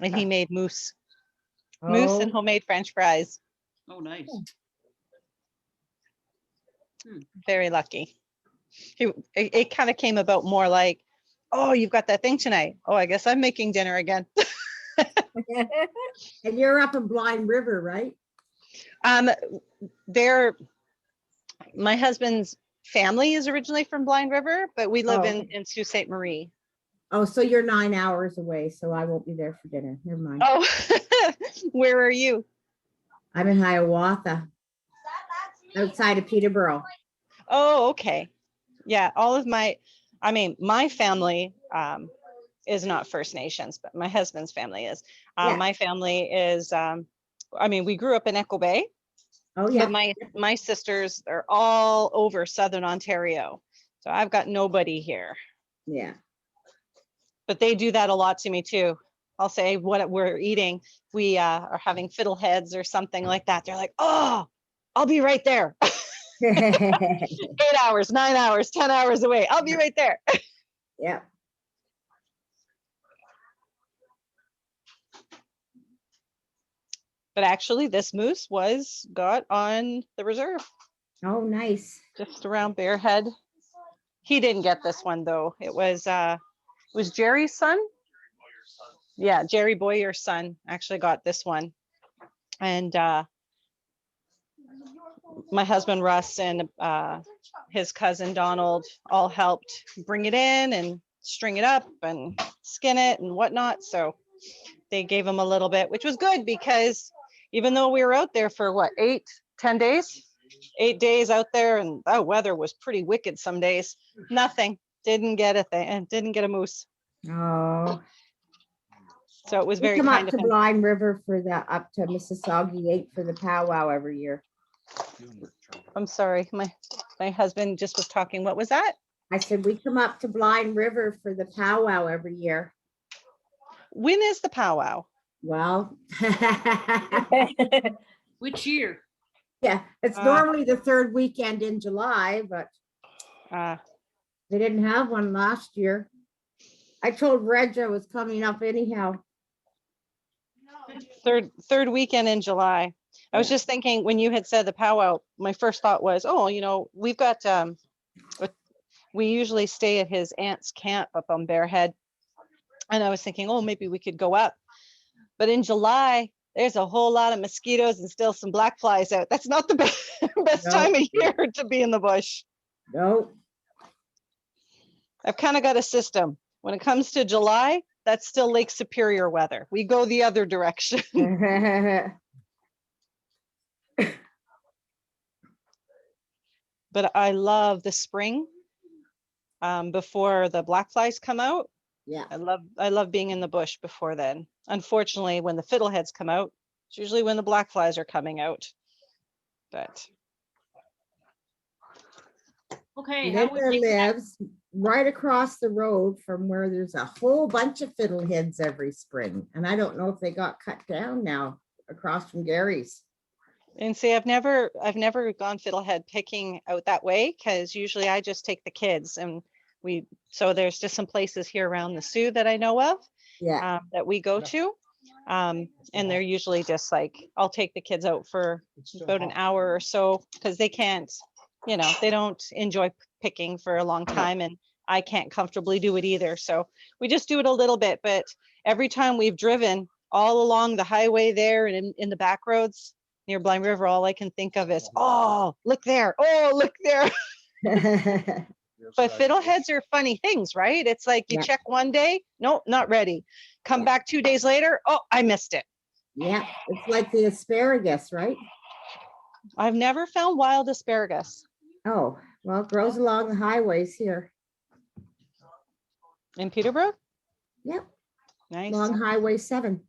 and he made moose and homemade French fries. Oh, nice. Very lucky. It kind of came about more like, oh, you've got that thing tonight. Oh, I guess I'm making dinner again. And you're up in Blind River, right? My husband's family is originally from Blind River, but we live Oh. in Sault Ste. Marie. Oh, so you're 9 hours away, so I won't be there for dinner. Never mind. Oh, where are you? I'm in Hiawatha, outside of Peterborough. Oh, okay. Yeah, my family is not First Nations, but my husband's family is. Yeah. My family is, we grew up in Echo Bay. Oh, yeah. But my sisters are all over Southern Ontario. So I've got nobody here. Yeah. But they do that a lot to me too. I'll say what we're eating. We are having fiddleheads or something like that. They're like, oh, I'll be right there. 8 hours, 9 hours, 10 hours away. I'll be right there. Yeah. But actually this moose got on the reserve. Oh, nice. Just around Bearhead. He didn't get this one though. It was Jerry's son. Yeah, Jerry Boyer's son actually got this one. And my husband Russ and his cousin Donald all helped bring it in and string it up and skin it and whatnot. So they gave him a little bit, which was good, because even though we were out there for 10 days, 8 days out there, and the weather was pretty wicked some days, nothing, didn't get a thing, didn't get a moose. Oh. So it was We very come kind up of to him. Blind River up to Mississauga 8 for the powwow every year. I'm sorry, my husband just was talking. What was that? I said, we come up to Blind River for the powwow every year. When is the powwow? Well, Which year? yeah, it's normally the third weekend in July, but they didn't have one last year. I told Reg I was coming up anyhow. Third weekend in July. I was just thinking when you had said the powwow, my first thought was, we've got, we usually stay at his aunt's camp up on Bearhead. And I was thinking, oh, maybe we could go up. But in July, there's a whole lot of mosquitoes and still some black flies out. That's not the best time of year to be in the bush. No. I've kind of got a system. When it comes to July, that's still Lake Superior weather. We go the other direction. but I love the spring before the black flies come out. Yeah. I love being in the bush before then. Unfortunately, when the fiddleheads come out, it's usually when the black flies are coming out. But Okay, how we Linda make that? lives right across the road from where there's a whole bunch of fiddleheads every spring. And I don't know if they got cut down now across from Gary's. and see, I've never gone fiddlehead picking out that way, because usually I just take the kids and so there's just some places here around the Sioux that I know of Yeah. that we go to. And they're usually just like, I'll take the kids out for about an hour or so, because they can't, they don't enjoy picking for a long time, and I can't comfortably do it either. So we just do it a little bit, but every time we've driven all along the highway there and in the back roads near Blind River, all I can think of is, oh, look there. Oh, look there. But fiddleheads are funny things, right? It's like you Yeah. check one day, nope, not ready. Come back 2 days later, oh, I missed it. Yeah, it's like the asparagus, right? I've never found wild asparagus Oh, well, it grows along the highways here. in Peterborough. Yep, Nice. along Highway 7.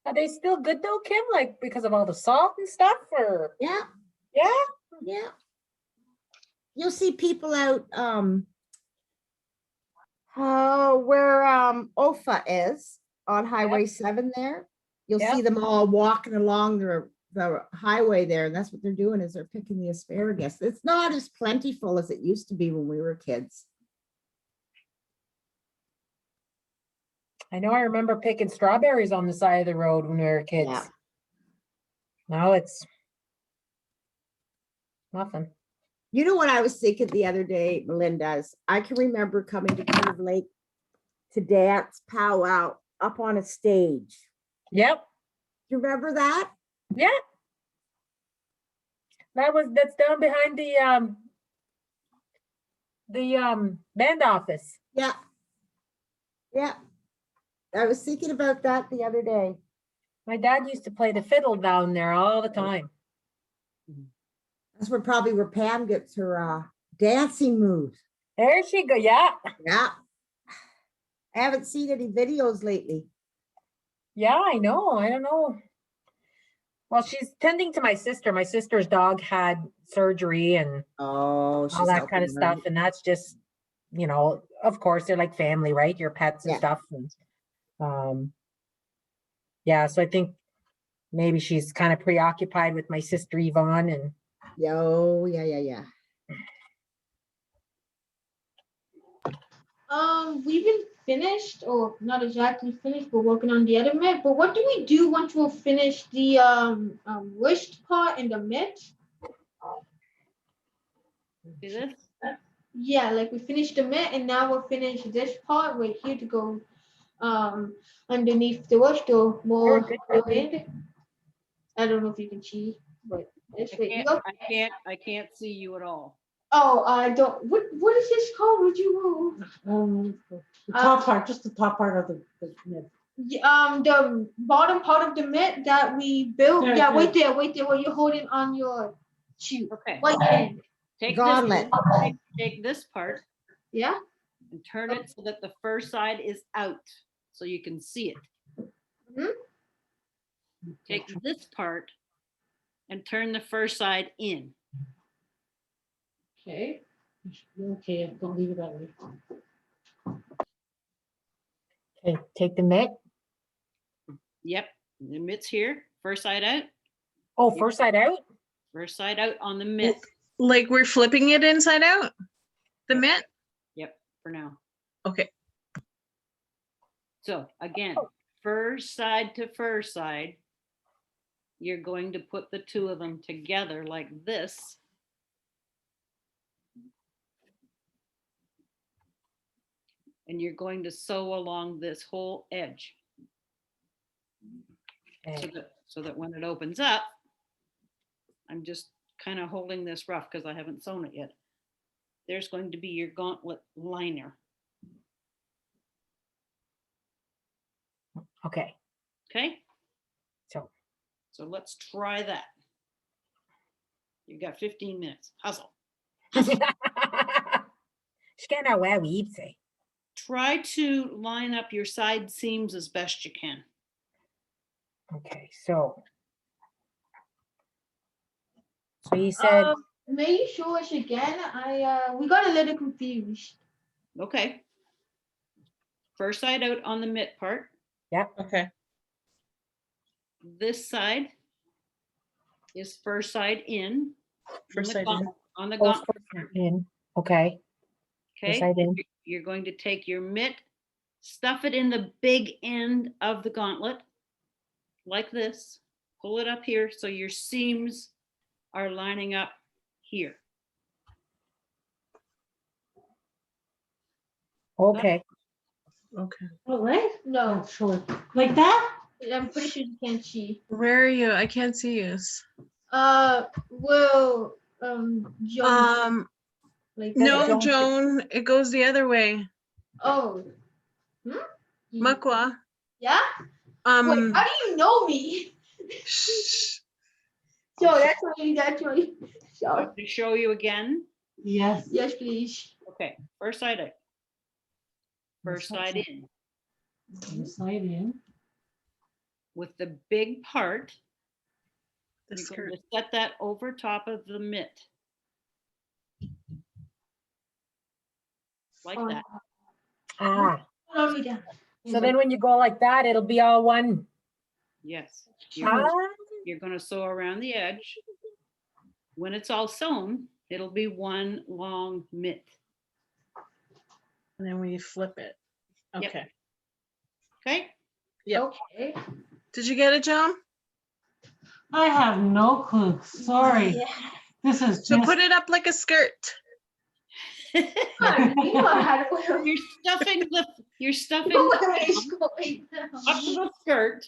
Are they still good though, Kim? Like because of all the salt and stuff, or Yeah, yeah? yeah. You'll see people out where Ofa is on Highway 7 there. You'll see Yep. them all walking along the highway there, and that's what they're doing, is they're picking the asparagus. It's not as plentiful as it used to be when we were kids. I know I remember picking strawberries on the side of the road when we were kids. Yeah. Now it's nothing. You know what I was thinking the other day, Melinda, is I can remember coming to Curve Lake to dance powwow up on a stage. Yep. You remember that? Yeah. That's down behind the band office. Yeah. Yeah. I was thinking about that the other day. My dad used to play the fiddle down there all the time. That's where Pam gets her dancing moves. There she go. Yeah. Yeah. I haven't seen any videos lately. Yeah, I know. I don't know. Well, she's tending to my sister. My sister's dog had surgery and Oh, she's all that helping kind of her stuff. out. And that's just, of course, they're like family, right? Your pets and Yeah. stuff. And, yeah, so I think maybe she's kind of preoccupied with my sister Yvonne. And Oh, yeah. We've been finished, or not exactly finished, but working on the other mitt. But what do we do once we'll finish the wished part and the mitt? See this? Yeah, like we finished the mitt, and now we'll finish this part right here to go underneath the wished or more Very the good. wind. I don't know if you can see, but this way. I can't see you at all. Oh, I don't. What is this called? Would you? The top part, just the top part of the mitt. The bottom part of the mitt that we built. There, Yeah, there. wait there, where you're holding on your shoe. Okay. Right hand. Take Gauntlet. take this part Yeah. and turn it so that the first side is out, so you can see it. Mhm. Take this part and turn the first side in. Okay. Okay, don't leave it that way. okay, take the mitt. Yep, the mitt's here. First side out. Oh, first side out. First side out on the mitt. Like we're flipping it inside out? The mitt? Yep, for now. Okay. So again, first side to first side, you're going to put the two of them together like this. And you're going to sew along this whole edge so that when it opens up, I'm just kind of holding this rough because I haven't sewn it yet. There's going to be your gauntlet liner. Okay. Okay, So so let's try that. You've got 15 minutes. Hustle. Scan our website. Try to line up your side seams as best you can. Okay, so you said May you show us again? We got a little confused. Okay. First side out on the mitt part. Okay. This side is first side in. First on the side in. gauntlet- On the oh, gauntlet. first in. Okay. Okay, side in. you're going to take your mitt, stuff it in the big end of the gauntlet, like this. Pull it up here so your seams are lining up here. Okay. Okay. All right. No, Sure. Like that? I'm pretty sure you can't see. Where are you? I can't see you. Well, John, like that. No, Joan. Joan, it goes the other way. Oh. Makwa. Yeah? Wait, how do you know me? Shh. So that's why you. So, To show you again. Yes. yes, please. Okay, first side out. First side in. Side in. With the big part, The you're skirt. going to set that over top of the mitt. Like that. Ah. Slow me down. So then when you go like that, it'll be all one. Yes. Ah. You're going to sew around the edge. When it's all sewn, it'll be one long mitt. And then we flip it. Yep. Okay. Okay? Yep. Okay. Did you get it, John? I have no clue. Sorry. Yeah. This is So just. put it up like a skirt. You know how to You're stuffing Where it's going up to the skirt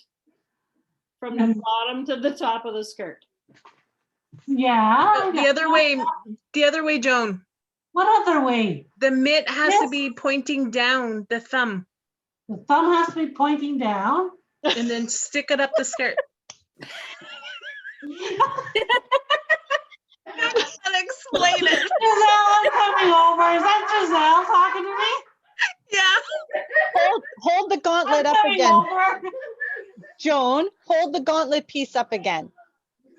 from the bottom to the top of the skirt. Yeah. The other way. The other way, Joan. What other way? The mitt has to Yes. be pointing down, the thumb, The thumb has to be pointing down. and then stick it up the skirt. I'll explain it. Giselle coming over. Is that Giselle talking to me? Yeah. Hold the gauntlet up Coming again. over. Joan, hold the gauntlet piece up again.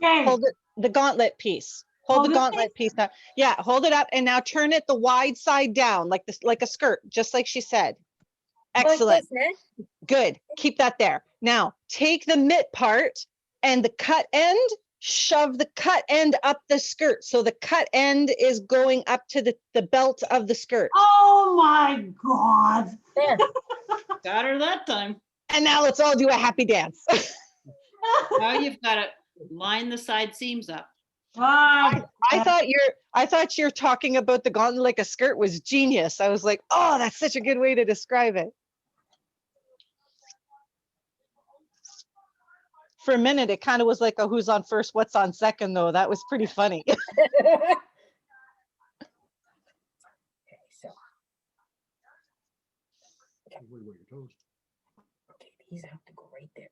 Okay. Hold it, the gauntlet piece. Hold Hold the it gauntlet piece up. Yeah, hold it up and now turn it the wide side down like this, like a skirt, just like she said. Excellent. Good. Keep that there. Now take the mitt part and the cut end, shove the cut end up the skirt. So the cut end is going up to the belt of the skirt. Oh my God. There. Got her that time. And now let's all do a happy dance. Now you've got to line the side seams up. Ah, I thought you're talking about the gauntlet like a skirt was genius. I was like, oh, that's such a good way to describe it. For a minute, it kind of was like a who's on first, what's on second, though. That was pretty funny. Okay, so. Okay, these have to go right there.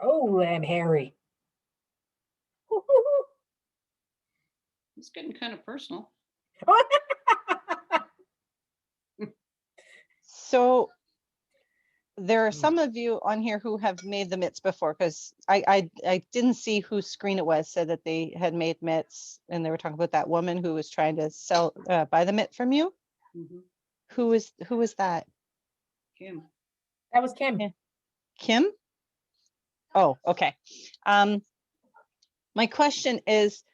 Oh, I'm hairy. It's getting kind of personal. So there are some of you on here who have made the mitts before, because I didn't see whose screen it was, said that they had made mitts, and they were talking about that woman who was trying to buy the mitt from you. Mhm. Who was that? Kim. That was Kim. Kim? Oh, okay. My question is,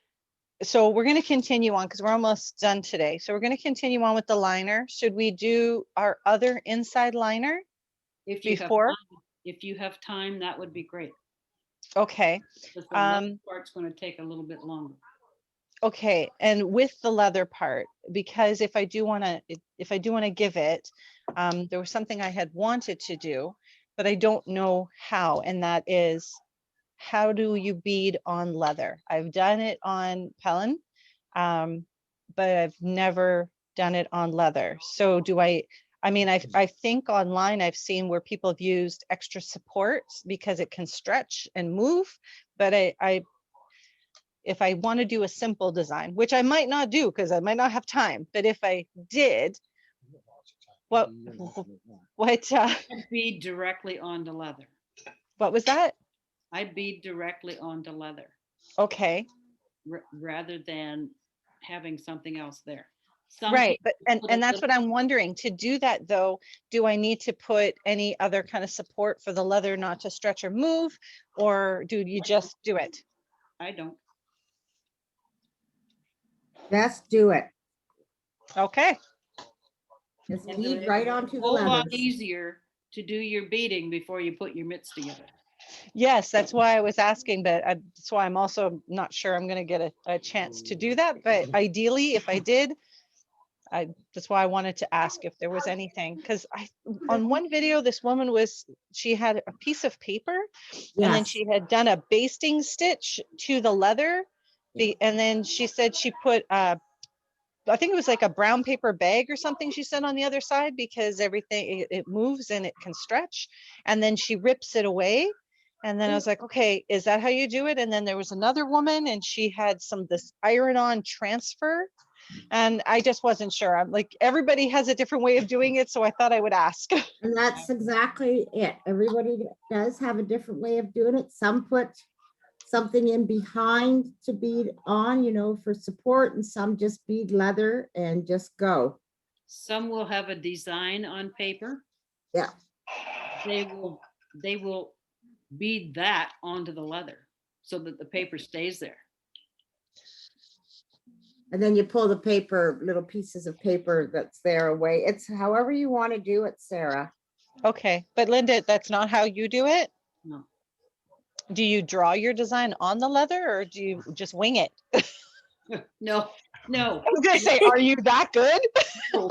so we're going to continue on because we're almost done today. So we're going to continue on with the liner. Should we do our other inside liner If you before? if you have time, that would be great. Okay. Because the leather part's going to take a little bit longer. Okay, and with the leather part, because if I do want to give it, there was something I had wanted to do, but I don't know how, and that is, how do you bead on leather? I've done it on Pellin, but I've never done it on leather. So do I mean, I think online I've seen where people have used extra supports because it can stretch and move, but if I want to do a simple design, which I might not do because I might not have time, but if I did, what I'd bead directly onto leather. what was that? I bead directly onto leather Okay. rather than having something else there. Some Right, people but put a and that's little- what I'm wondering. To do that though, do I need to put any other kind of support for the leather not to stretch or move, or do you just do it? I don't. Just do it. Okay. Just And bead it's right a onto the whole lot leathers. easier to do your beading before you put your mitts together. Yes, that's why I was asking, but that's why I'm also not sure I'm going to get a chance to do that. But ideally, if I did, that's why I wanted to ask if there was anything, because on one video, this woman she had a piece of paper and then Yes. she had done a basting stitch to the leather. And then she said she put, I think it was like a brown paper bag or something she said on the other side, because everything, it moves and it can stretch. And then she rips it away. And then I was like, okay, is that how you do it? And then there was another woman and she had this iron-on transfer. And I just wasn't sure. I'm like, everybody has a different way of doing it. So I thought I would ask. And that's exactly it. Everybody does have a different way of doing it. Some put something in behind to bead on, you know, for support, and some just bead leather and just go. Some will have a design on paper. Yeah. They will bead that onto the leather so that the paper stays there. And then you pull the paper, little pieces of paper that's there away. It's however you want to do it, Sarah. Okay, but Linda, that's not how you do it? No. Do you draw your design on the leather or do you just wing it? No. I was gonna say, are you that good? No.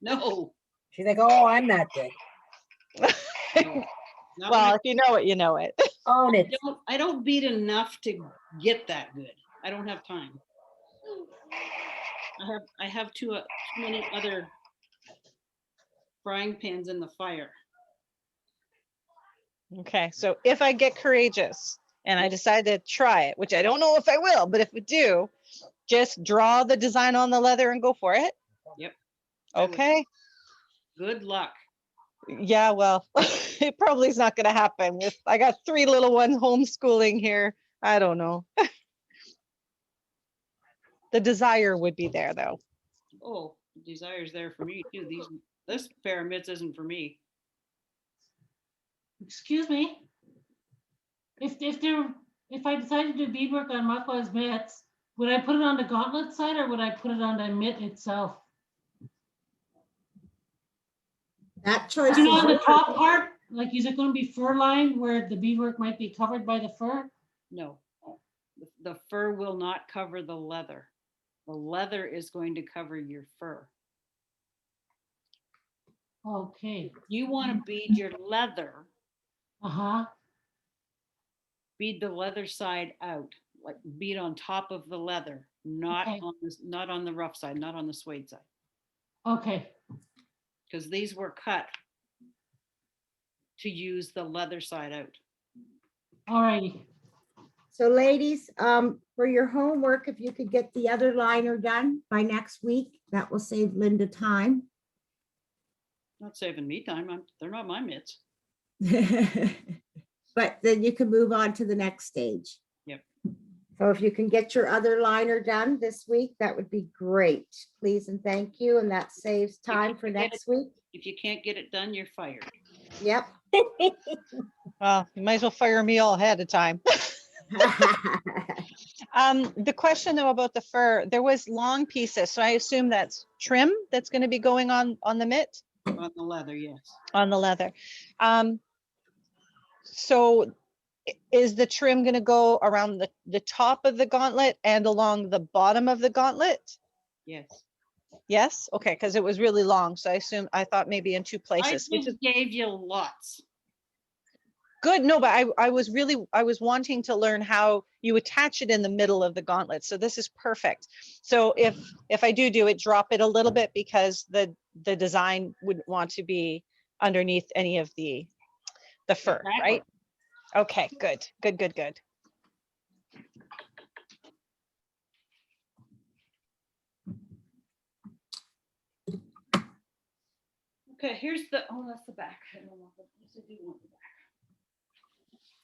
No. She's like, oh, I'm not good. Not Well, when if you know it, you know it. Own it. I don't bead enough to get that good. I don't have time. I have too many other frying pans in the fire. Okay, so if I get courageous and I decide to try it, which I don't know if I will, but if we do, just draw the design on the leather and go for it. Yep. Okay. Good luck. Yeah, well, it probably is not going to happen. I got 3 little ones homeschooling here. I don't know. The desire would be there though. Oh, the desire's there for me too. This pair of mitts isn't for me. Excuse me. If I decided to do beadwork on Marqua's mitts, would I put it on the gauntlet side or would I put it on the mitt itself? That choice You know, is on the yours. top part, like, is it going to be fur lined where the beadwork might be covered by the fur? No, the fur will not cover the leather. The leather is going to cover your fur. Okay. You want to bead your leather. Uh-huh. Bead the leather side out, like bead on top of the leather, not Okay. not on the rough side, not on the suede side. Okay. Because these were cut to use the leather side out. All righty. So ladies, for your homework, if you could get the other liner done by next week, that will save Linda time. Not saving me time. They're not my mitts. But then you can move on to the next stage. Yep. So if you can get your other liner done this week, that would be great. Please and thank you. And that saves time for next week. If you can't get it done, you're fired. Yep. Well, you might as well fire me all ahead of time. The question though about the fur, there was long pieces. So I assume that's trim that's going to be going on the mitt? On the leather, yes. On the leather. So is the trim going to go around the top of the gauntlet and along the bottom of the gauntlet? Yes. Yes. Okay. Because it was really long. So I thought maybe in 2 places. I just gave you lots. Good. No, but I was wanting to learn how you attach it in the middle of the gauntlet. So this is perfect. So if I do it, drop it a little bit because the design wouldn't want to be underneath any of the fur, right? Okay, good. Okay, here's the, oh, that's the back. I don't want the, yes, I do want the back.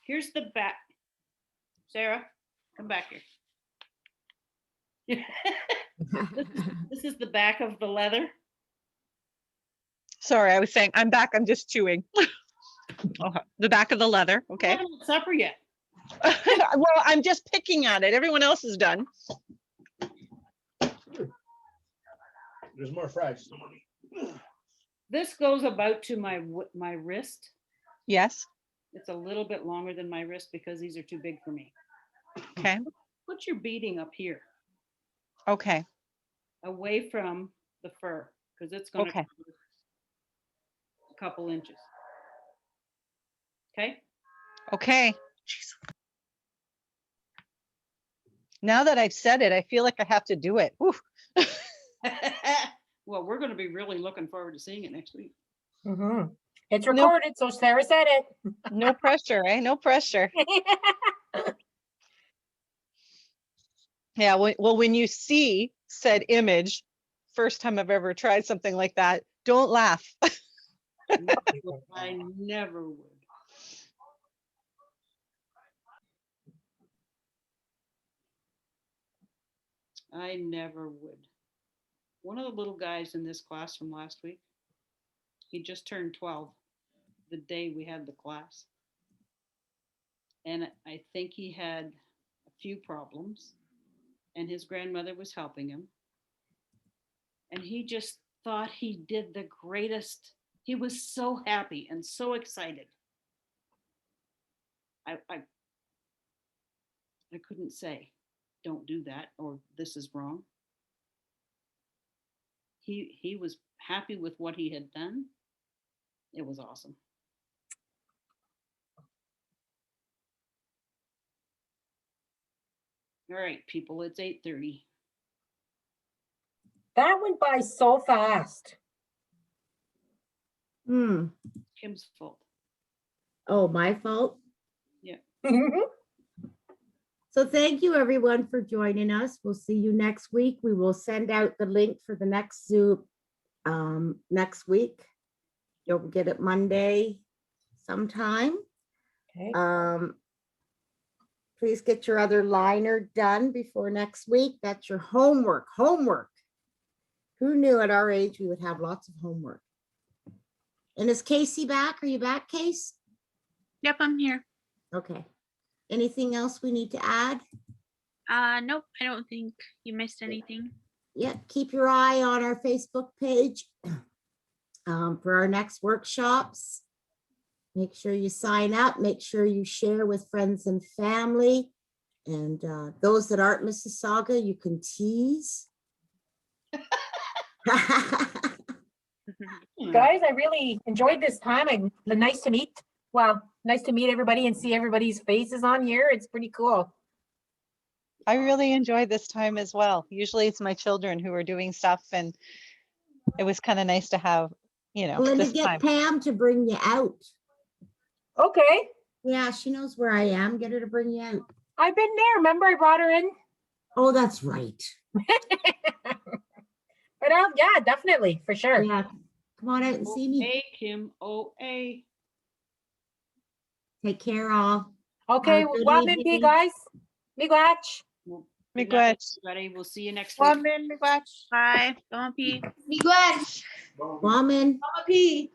Here's the back. Sarah, come back here. This is the back of the leather. Sorry, I was saying I'm back. I'm just chewing. Okay. The back of the leather. We Okay. haven't had supper yet. Well, I'm just picking at it. Everyone else is done. There's more fries. This goes about to my wrist. Yes. It's a little bit longer than my wrist because these are too big for me. Okay. Put your beading up here, Okay. away from the fur, because it's going to Okay. a couple inches. Okay. Okay. Now that I've said it, I feel like I have to do it. Oof. Well, we're going to be really looking forward to seeing it next week. It's recorded, so Sarah said it. No pressure, eh? No pressure. Yeah, well, when you see said image, first time I've ever tried something like that, don't laugh. I never would. I never would. One of the little guys in this class from last week, he just turned 12 the day we had the class. And I think he had a few problems, and his grandmother was helping him. And he just thought he did the greatest. He was so happy and so excited. I couldn't say, don't do that, or this is wrong. He was happy with what he had done. It was awesome. All right, people, it's 8:30. That went by so fast. Kim's fault. Oh, my fault. Yeah. So thank you everyone for joining us. We'll see you next week. We will send out the link for the next Zoom next week. You'll get it Monday sometime. Okay. Please get your other liner done before next week. That's your homework. Who knew at our age we would have lots of homework? And is Casey back? Are you back, Case? Yep, I'm here. Okay. Anything else we need to add? Nope, I don't think you missed anything. Yeah, keep your eye on our Facebook page for our next workshops. Make sure you sign up, make sure you share with friends and family. And those that aren't Mississauga, you can tease. Guys, I really enjoyed this time. Nice to meet everybody and see everybody's faces on here. It's pretty cool. I really enjoyed this time as well. Usually it's my children who are doing stuff, and it was kind of nice to have, Linda, this get time. Pam to bring you out. Okay. Yeah, she knows where I am. Get her to bring you out. I've been there. Remember, I brought her in. Oh, that's right. But yeah, definitely, for sure. Yeah, come on out and see me. Hey, Kim. OA. Take care, all. Okay, Have a good well, evening. guys. Miigwech. Miigwech. Everybody, we'll see you next week. Bye. Don't pee. Miguel. Woman. Mama P.